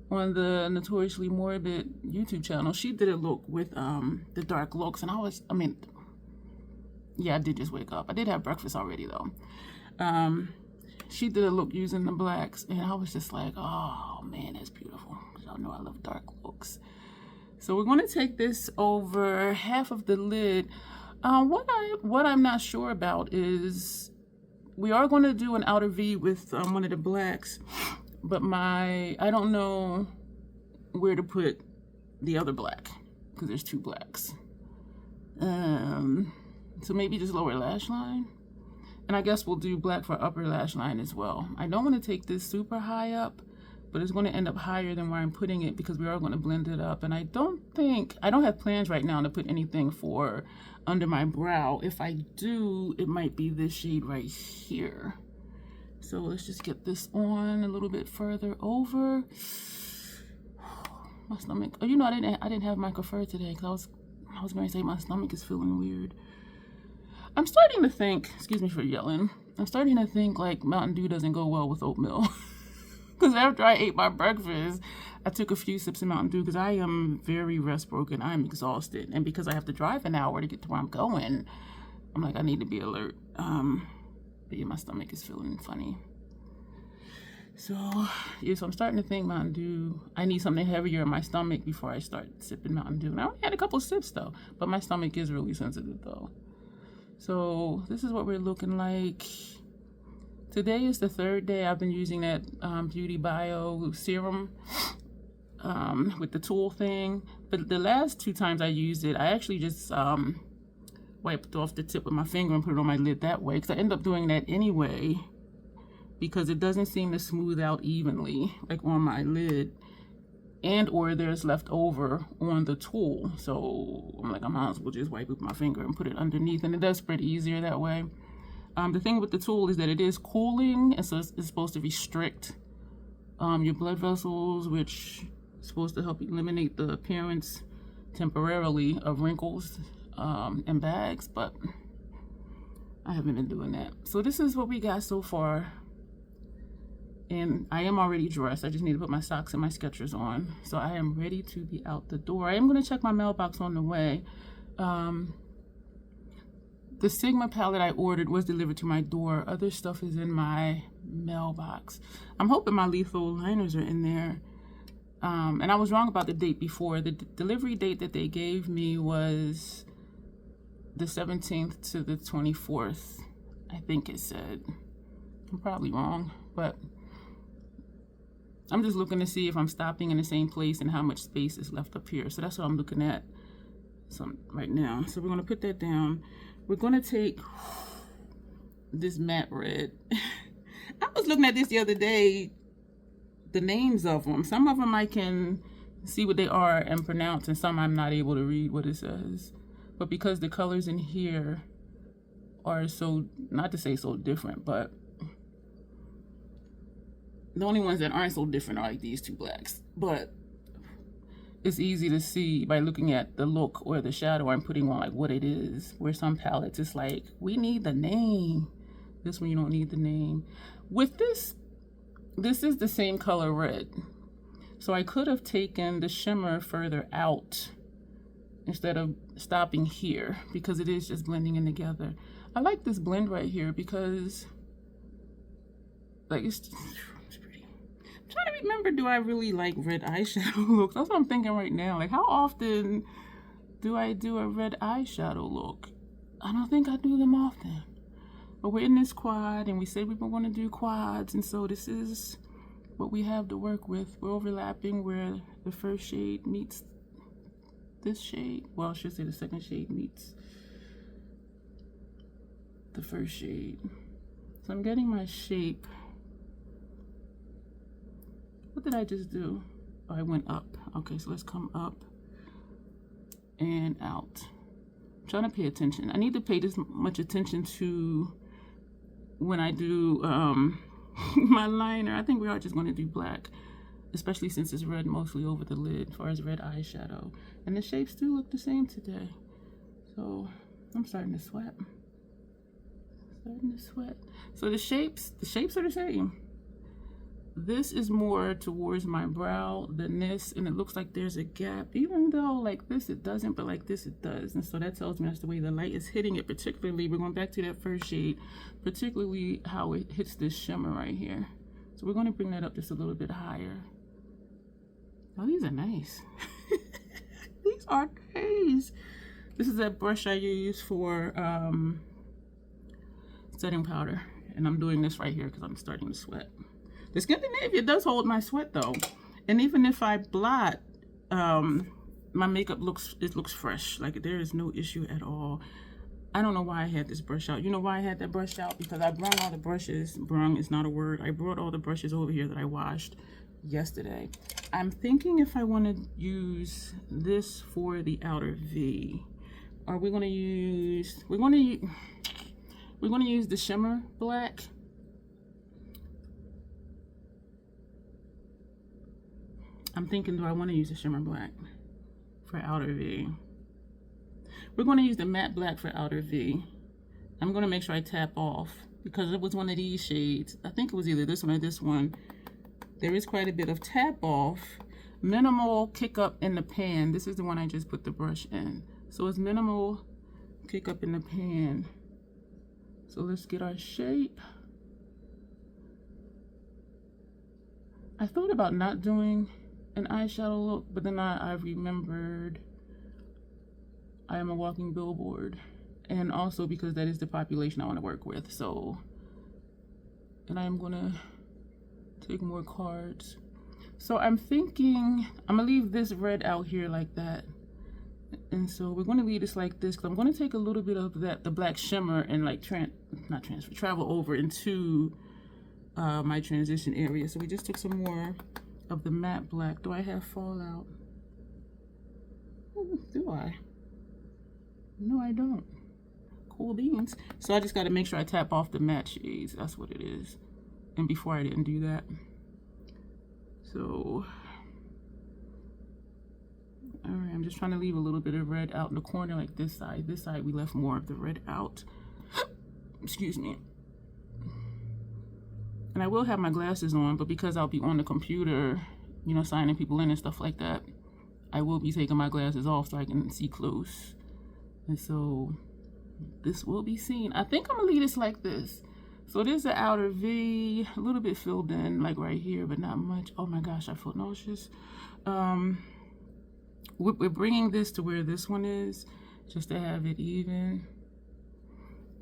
on the Notoriously Morbid YouTube channel, she did a look with the dark looks, and yeah, I did just wake up. I did have breakfast already though. She did a look using the blacks, and I was just like, oh man, that's beautiful. Y'all know I love dark looks. So we're gonna take this over half of the lid. What I'm not sure about is we are gonna do an outer V with one of the blacks, but I don't know where to put the other black because there's 2 blacks. So maybe just lower lash line. And I guess we'll do black for upper lash line as well. I don't want to take this super high up, but it's going to end up higher than where I'm putting it because we are going to blend it up. And I don't have plans right now to put anything for under my brow. If I do, it might be this shade right here. So let's just get this on a little bit further over. My stomach. Oh, you know, I didn't have my coffee today because I was going to say my stomach is feeling weird. I'm starting to think, excuse me for yelling, I'm starting to think like Mountain Dew doesn't go well with oatmeal. Because after I ate my breakfast, I took a few sips of Mountain Dew because I am very rest broken. I'm exhausted. And because I have to drive an hour to get to where I'm going, I'm like, I need to be alert. But yeah, my stomach is feeling funny. So, yeah, so I'm starting to think Mountain Dew, I need something heavier in my stomach before I start sipping Mountain Dew. And I only had a couple sips though, but my stomach is really sensitive though. So this is what we're looking like. Today is the 3rd day I've been using that Beauty Bio serum with the tool thing. But the last 2 times I used it, I actually just wiped off the tip with my finger and put it on my lid that way. Because I end up doing that anyway because it doesn't seem to smooth out evenly like on my lid. and or there's left over on the tool. So I'm like, I might as well just wipe with my finger and put it underneath, and it does spread easier that way. The thing with the tool is that it is cooling, and so it's supposed to restrict your blood vessels, which is supposed to help eliminate the appearance temporarily of wrinkles and bags, but I haven't been doing that. So this is what we got so far. And I am already dressed. I just need to put my socks and my Skechers on. So I am ready to be out the door. I am going to check my mailbox on the way. The Sigma palette I ordered was delivered to my door. Other stuff is in my mailbox. I'm hoping my lethal liners are in there. And I was wrong about the date before. The delivery date that they gave me was the 17th to the 24th, I think it said. I'm probably wrong, but I'm just looking to see if I'm stopping in the same place and how much space is left up here. So that's what I'm looking at right now. So we're going to put that down. We're going to take this matte red. I was looking at this the other day, the names of them. Some of them I can see what they are and pronounce, and some I'm not able to read what it says. But because the colors in here are so, not to say so different, but the only ones that aren't so different are like these two blacks. But it's easy to see by looking at the look or the shadow I'm putting on, like what it is. Where some palettes, it's like, we need the name. This one, you don't need the name. With this is the same color red. So I could have taken the shimmer further out instead of stopping here, because it is just blending in together. I like this blend right here because like it's pretty. I'm trying to remember, do I really like red eyeshadow looks? That's what I'm thinking right now. Like, how often do I do a red eyeshadow look? I don't think I do them often. But we're in this quad, and we said we were going to do quads, and so this is what we have to work with. We're overlapping where the first shade meets this shade. Well, I should say the second shade meets the first shade. So I'm getting my shape. What did I just do? Oh, I went up. Okay, so let's come up and out. I'm trying to pay attention. I need to pay this much attention to when I do my liner. I think we are just going to do black, especially since it's red mostly over the lid as far as red eyeshadow. And the shapes do look the same today. So I'm starting to sweat. So the shapes are the same. This is more towards my brow than this, and it looks like there's a gap, even though like this it doesn't, but like this it does. And so that tells me that's the way the light is hitting it. Particularly, we're going back to that first shade, particularly how it hits this shimmer right here. So we're going to bring that up just a little bit higher. Oh, these are nice. These are nice. This is that brush I use for setting powder, and I'm doing this right here because I'm starting to sweat. The Scandinavia does hold my sweat though, and even if I blot, my makeup looks fresh. Like, there is no issue at all. I don't know why I had this brush out. You know why I had that brush out? Because I brung all the brushes. Brung is not a word. I brought all the brushes over here that I washed yesterday. I'm thinking if I want to use this for the outer V. Are we going to use? We're going to use the shimmer black. I'm thinking, do I want to use the shimmer black for outer V? We're going to use the matte black for outer V. I'm going to make sure I tap off, because it was one of these shades. I think it was either this one or this one. There is quite a bit of tap off. Minimal kick up in the pan. This is the one I just put the brush in. So it's minimal kick up in the pan. So let's get our shape. I thought about not doing an eyeshadow look, but then I remembered I am a walking billboard, and also because that is the population I want to work with. So, and I am gonna take more cards. So I'm thinking I'm gonna leave this red out here like that, and so we're gonna leave this like this, because I'm gonna take a little bit of that, the black shimmer, and like travel over into my transition area. So we just took some more of the matte black. Do I have fallout? Do I? No, I don't. Cool beans. So I just got to make sure I tap off the matte shades. That's what it is. And before I didn't do that. So, all right, I'm just trying to leave a little bit of red out in the corner like this side. This side we left more of the red out. Excuse me. And I will have my glasses on, but because I'll be on the computer, you know, signing people in and stuff like that, I will be taking my glasses off so I can see close. And so this will be seen. I think I'm gonna leave this like this. So there's the outer V, a little bit filled in, like right here, but not much. Oh my gosh, I feel nauseous. We're bringing this to where this one is, just to have it even.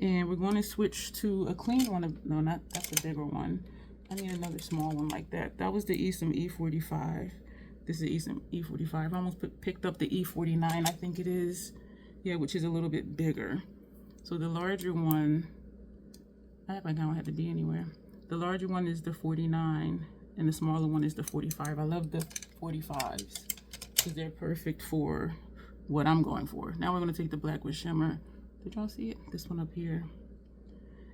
And we're going to switch to a clean one. No, not, that's a bigger one. I need another small one like that. That was the Esom E45. This is the Esom E45. I almost picked up the E49, I think it is. Yeah, which is a little bit bigger. So the larger one, I have my gown had to be anywhere. The larger one is the 49 and the smaller one is the 45. I love the 45s because they're perfect for what I'm going for. Now we're going to take the black with shimmer. Did y'all see it? This one up here.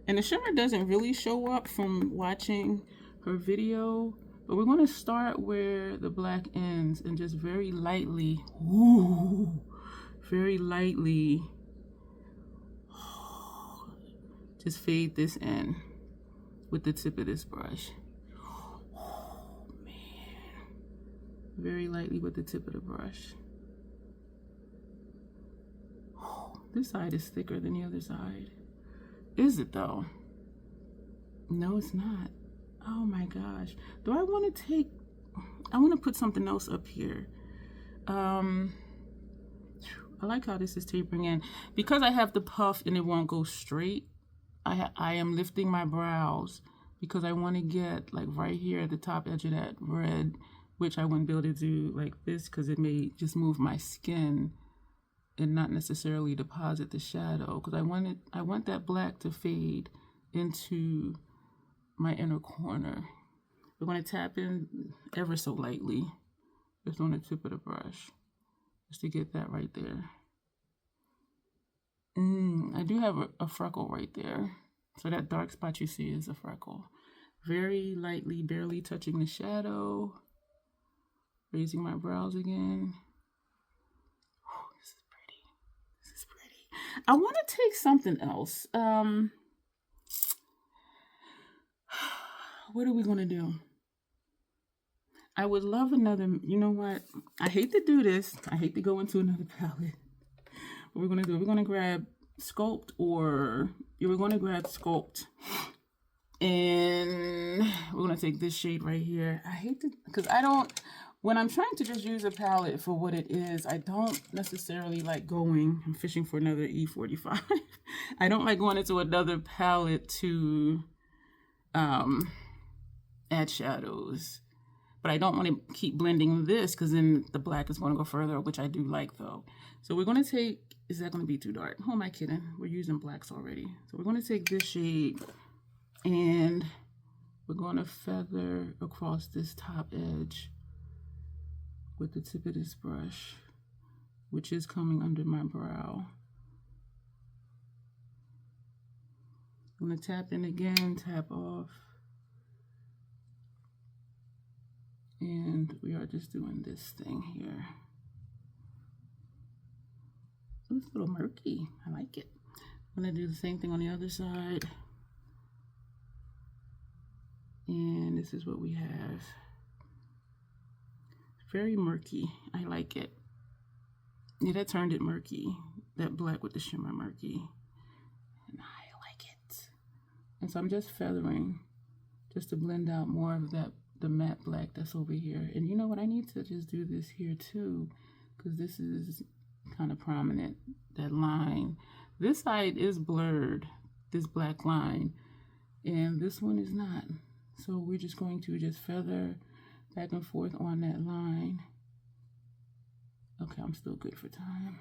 And the shimmer doesn't really show up from watching her video, but we're going to start where the black ends and just very lightly, ooh, very lightly, just fade this in with the tip of this brush. Oh man. Very lightly with the tip of the brush. This side is thicker than the other side. Is it though? No, it's not. Oh my gosh. Do I want to take, I want to put something else up here. I like how this is tapering in. Because I have the puff and it won't go straight, I am lifting my brows because I want to get like right here at the top edge of that red, which I wouldn't be able to do like this because it may just move my skin and not necessarily deposit the shadow, because I want that black to fade into my inner corner. We're going to tap in ever so lightly, just on the tip of the brush, just to get that right there. I do have a freckle right there, so that dark spot you see is a freckle. Very lightly, barely touching the shadow, raising my brows again. I want to take something else. What are we going to do? I would love another, you know what? I hate to do this. I hate to go into another palette. What we're going to do, we're going to grab Sculpt we're going to grab Sculpt. And we're going to take this shade right here. I hate to, because when I'm trying to just use a palette for what it is, I don't necessarily like going, I'm fishing for another E45. I don't like going into another palette to add shadows. But I don't want to keep blending this because then the black is going to go further, which I do like though. So we're going to take, is that going to be too dark? Who am I kidding? We're using blacks already. So we're going to take this shade and we're going to feather across this top edge with the tip of this brush, which is coming under my brow. I'm going to tap in again, tap off. And we are just doing this thing here. It's a little murky. I like it. I'm going to do the same thing on the other side. And this is what we have. Very murky. I like it. Yeah, that turned it murky. That black with the shimmer murky. And I like it. And so I'm just feathering just to blend out more of that, the matte black that's over here. And you know what? I need to just do this here too, because this is kind of prominent, that line. This side is blurred, this black line, and this one is not. So we're just going to just feather back and forth on that line. Okay, I'm still good for time.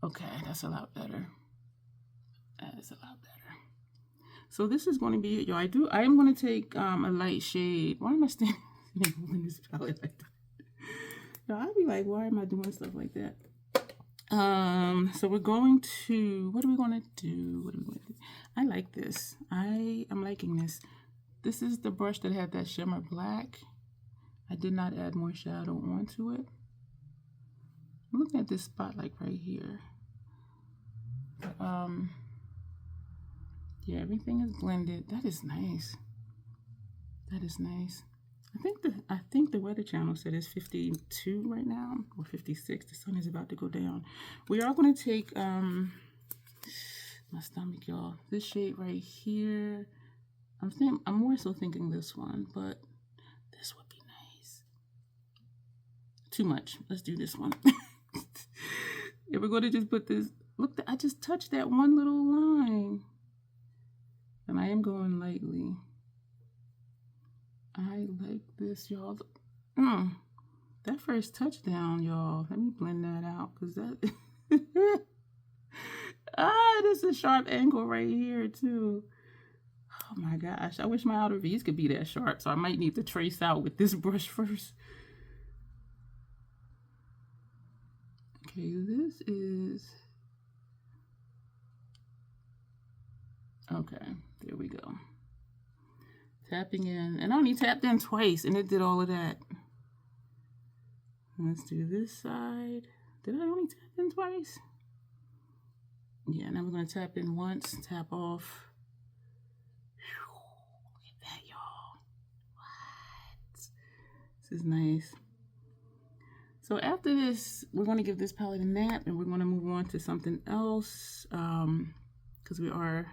Okay, that's a lot better. That is a lot better. So this is going to be it, y'all. I am going to take a light shade. Why am I standing? and holding this palette like that. So I'd be like, why am I doing stuff like that? So we're going to, what are we going to do? I like this. I'm liking this. This is the brush that had that shimmer black. I did not add more shadow onto it. I'm looking at this spot like right here. Yeah, everything is blended. That is nice. That is nice. I think the Weather Channel said it's 52 right now, or 56. The sun is about to go down. We are going to take my stomach, y'all. This shade right here. I'm more so thinking this one, but this would be nice. Too much. Let's do this one. Yeah, we're going to just put this. Look, I just touched that one little line, and I am going lightly. I like this, y'all. That first touchdown, y'all. Let me blend that out, because that... this is a sharp angle right here, too. Oh, my gosh. I wish my outer V's could be that sharp, so I might need to trace out with this brush first. Okay, this is... Okay, there we go. Tapping in, and I only tapped in twice, and it did all of that. Let's do this side. Did I only tap in twice? Yeah, now we're going to tap in once, tap off. Whew, look at that, y'all. What? This is nice. So after this, we're going to give this palette a nap, and we're going to move on to something else, because we are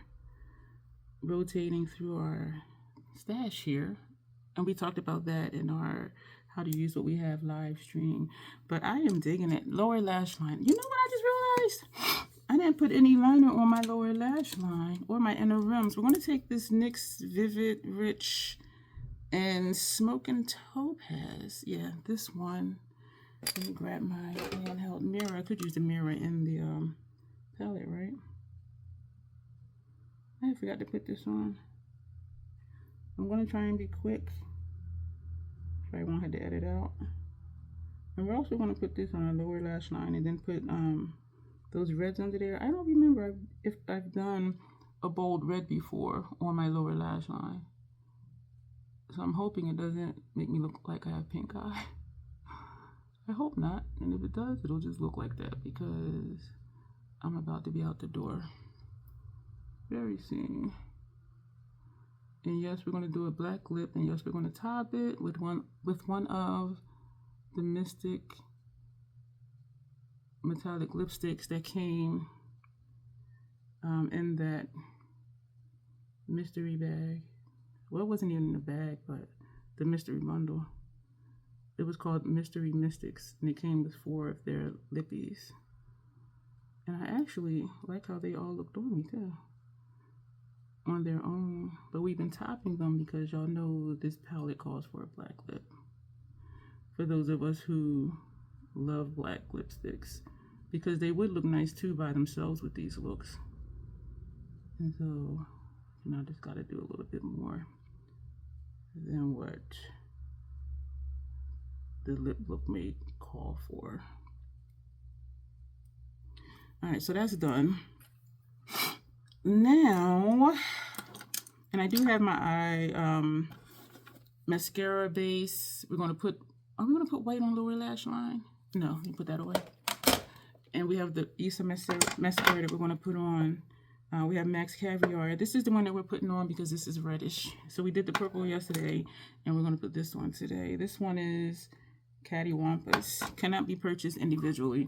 rotating through our stash here, and we talked about that in our how to use what we have live stream. But I am digging it. Lower lash line. You know what I just realized? I didn't put any liner on my lower lash line or my inner rims. We're going to take this NYX Vivid Rich and Smoking Topaz. Yeah, this one. Let me grab my handheld mirror. I could use the mirror in the palette, right? I forgot to put this on. I'm going to try and be quick, so I won't have to edit out. And we're also going to put this on a lower lash line and then put those reds under there. I don't remember if I've done a bold red before on my lower lash line. So I'm hoping it doesn't make me look like I have pink eye. I hope not. And if it does, it'll just look like that because I'm about to be out the door very soon. And yes, we're going to do a black lip, and yes, we're going to top it with one of the Mystic metallic lipsticks that came in that mystery bag. Well, it wasn't even in the bag, but the mystery bundle. It was called Mystery Mystics, and it came with 4 of their lippies. And I actually like how they all looked on me too, on their own. But we've been topping them because y'all know this palette calls for a black lip. For those of us who love black lipsticks, because they would look nice too by themselves with these looks. And so, you know, I just got to do a little bit more than what the lip look may call for. All right, so that's done. Now, and I do have my eye mascara base. Are we gonna put white on lower lash line? No, you put that away. And we have the Issa mascara that we're gonna put on. We have Max Caviar. This is the one that we're putting on because this is reddish. So we did the purple yesterday, and we're gonna put this on today. This one is Cattywampus. Cannot be purchased individually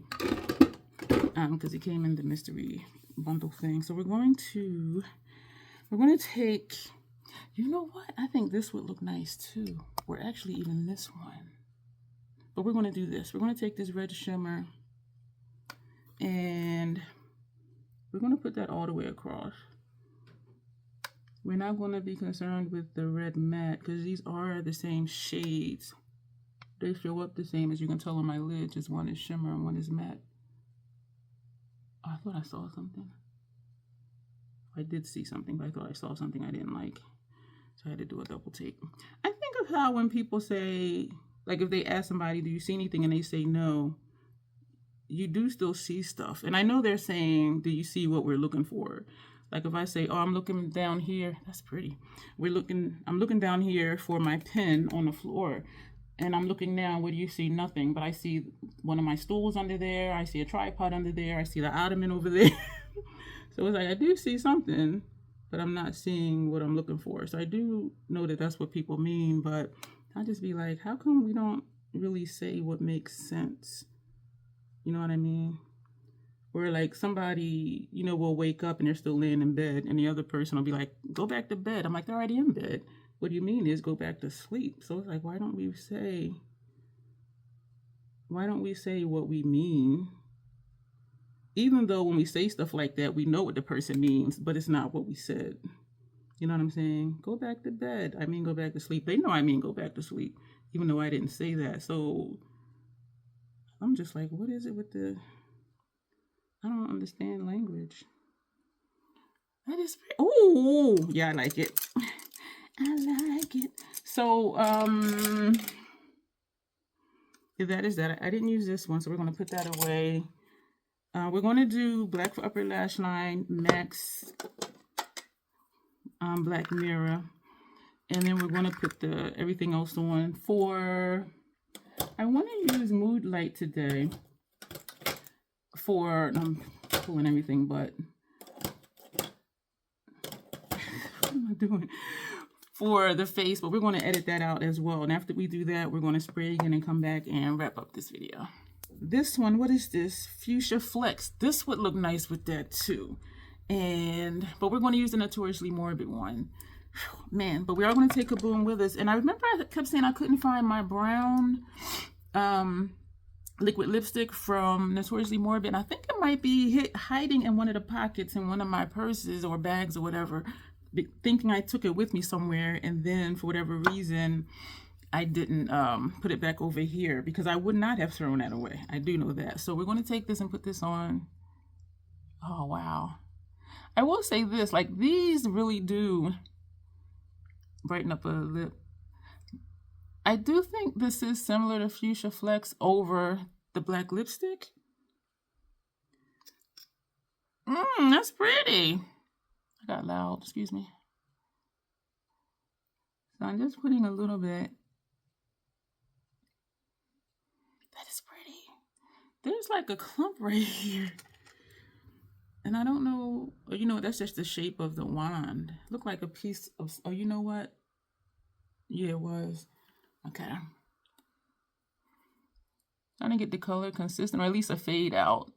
because it came in the mystery bundle thing. So we're going to take, you know what? I think this would look nice too. Or actually even this one. But we're going to do this. We're going to take this red shimmer and we're going to put that all the way across. We're not going to be concerned with the red matte because these are the same shades. They show up the same, as you can tell on my lid. Just one is shimmer and one is matte. Oh, I thought I saw something. I did see something, but I thought I saw something I didn't like. So I had to do a double take. I think think of how when people say, like if they ask somebody, do you see anything? And they say no, you do still see stuff. And I know they're saying, do you see what we're looking for? Like if I say, oh, I'm looking down here, that's pretty. I'm looking down here for my pen on the floor. And I'm looking now, what do you see? Nothing. But I see one of my stools under there. I see a tripod under there. I see the ottoman over there. So it's like, I do see something, but I'm not seeing what I'm looking for. So I do know that that's what people mean, but I just be like, how come we don't really say what makes sense? You know what I mean? Or like somebody, you know, will wake up and they're still laying in bed and the other person will be like, go back to bed. I'm like, they're already in bed. What do you mean is go back to sleep? So it's like, why don't we say what we mean? Even though when we say stuff like that, we know what the person means, but it's not what we said. You know what I'm saying? Go back to bed. I mean, go back to sleep. They know I mean go back to sleep, even though I didn't say that. So I'm just like, what is it with the... I don't understand language. That is... Oh, yeah, I like it. I like it. So, if that is that, I didn't use this one, so we're going to put that away. We're going to do black for upper lash line, max black mirror, and then we're going to put the everything else on. For I want to use mood light today for I'm pulling everything, but what am I doing? For the face, but we're going to edit that out as well. And after we do that, we're going to spray again and come back and wrap up this video. This one, what is this? Fuchsia Flex. This would look nice with that too. But we're going to use the Notoriously Morbid one. Man, but we are going to take Kaboom with us. And I remember I kept saying I couldn't find my brown liquid lipstick from Notoriously Morbid. And I think it might be hiding in one of the pockets in one of my purses or bags or whatever, thinking I took it with me somewhere. And then for whatever reason, I didn't put it back over here because I would not have thrown that away. I do know that. So we're going to take this and put this on. Oh, wow. I will say this, like these really do brighten up a lip. I do think this is similar to Fuchsia Flex over the black lipstick. That's pretty. I got loud, excuse me. So I'm just putting a little bit. That is pretty. There's like a clump right here. And I don't know, you know, that's just the shape of the wand. Looked like a piece of, oh, you know what? Yeah, it was. Okay. Trying to get the color consistent, or at least a fade out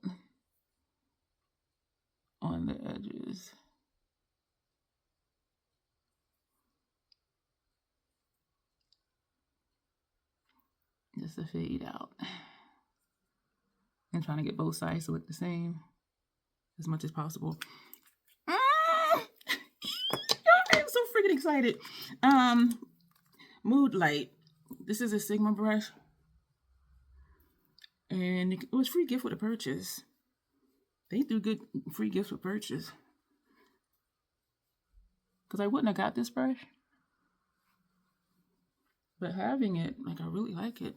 on the edges. Just a fade out. I'm trying to get both sides to look the same as much as possible. I'm so freaking excited. Mood Light. This is a Sigma brush. And it was free gift with a purchase. They do good free gifts with purchase. Because I wouldn't have got this brush. But having it, like, I really like it.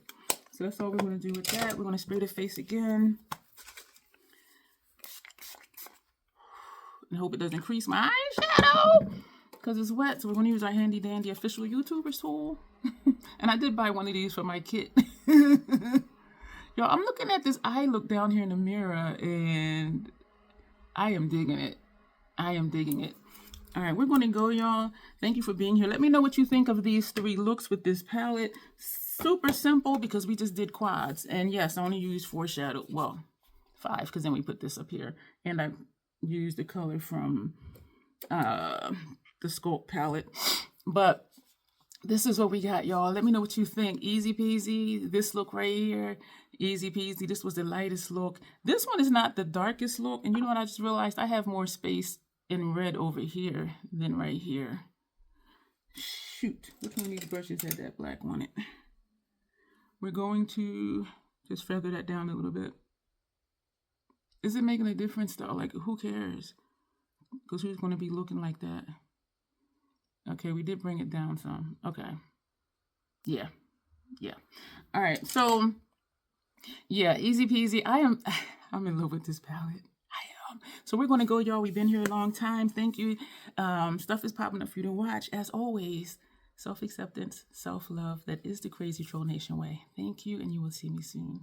So that's all we're going to do with that. We're going to spray the face again. And hope it doesn't crease my eyeshadow. Because it's wet. So we're going to use our handy dandy official YouTuber tool. And I did buy one of these for my kit. Yo, I'm looking at this eye look down here in the mirror. And I am digging it. I am digging it. All right, we're going to go, y'all. Thank you for being here. Let me know what you think of these 3 looks with this palette. Super simple because we just did quads. And yes, I only used 4 shadow. Well, 5 because then we put this up here. And I used the color from the Sculpt palette. But this is what we got, y'all. Let me know what you think. Easy peasy. This look right here. Easy peasy. This was the lightest look. This one is not the darkest look. And you know what? I just realized I have more space in red over here than right here. Shoot, which one of these brushes had that black on it? We're going to just feather that down a little bit. Is it making a difference though? Like, who cares? Because who's going to be looking like that? Okay, we did bring it down some. Okay. Yeah. Yeah. All right. So yeah, easy peasy. I'm in love with this palette. I am. So we're gonna go, y'all. We've been here a long time. Thank you. Stuff is popping up for you to watch. As always, self-acceptance, self-love. That is the Crazy Troll Nation way. Thank you, and you will see me soon.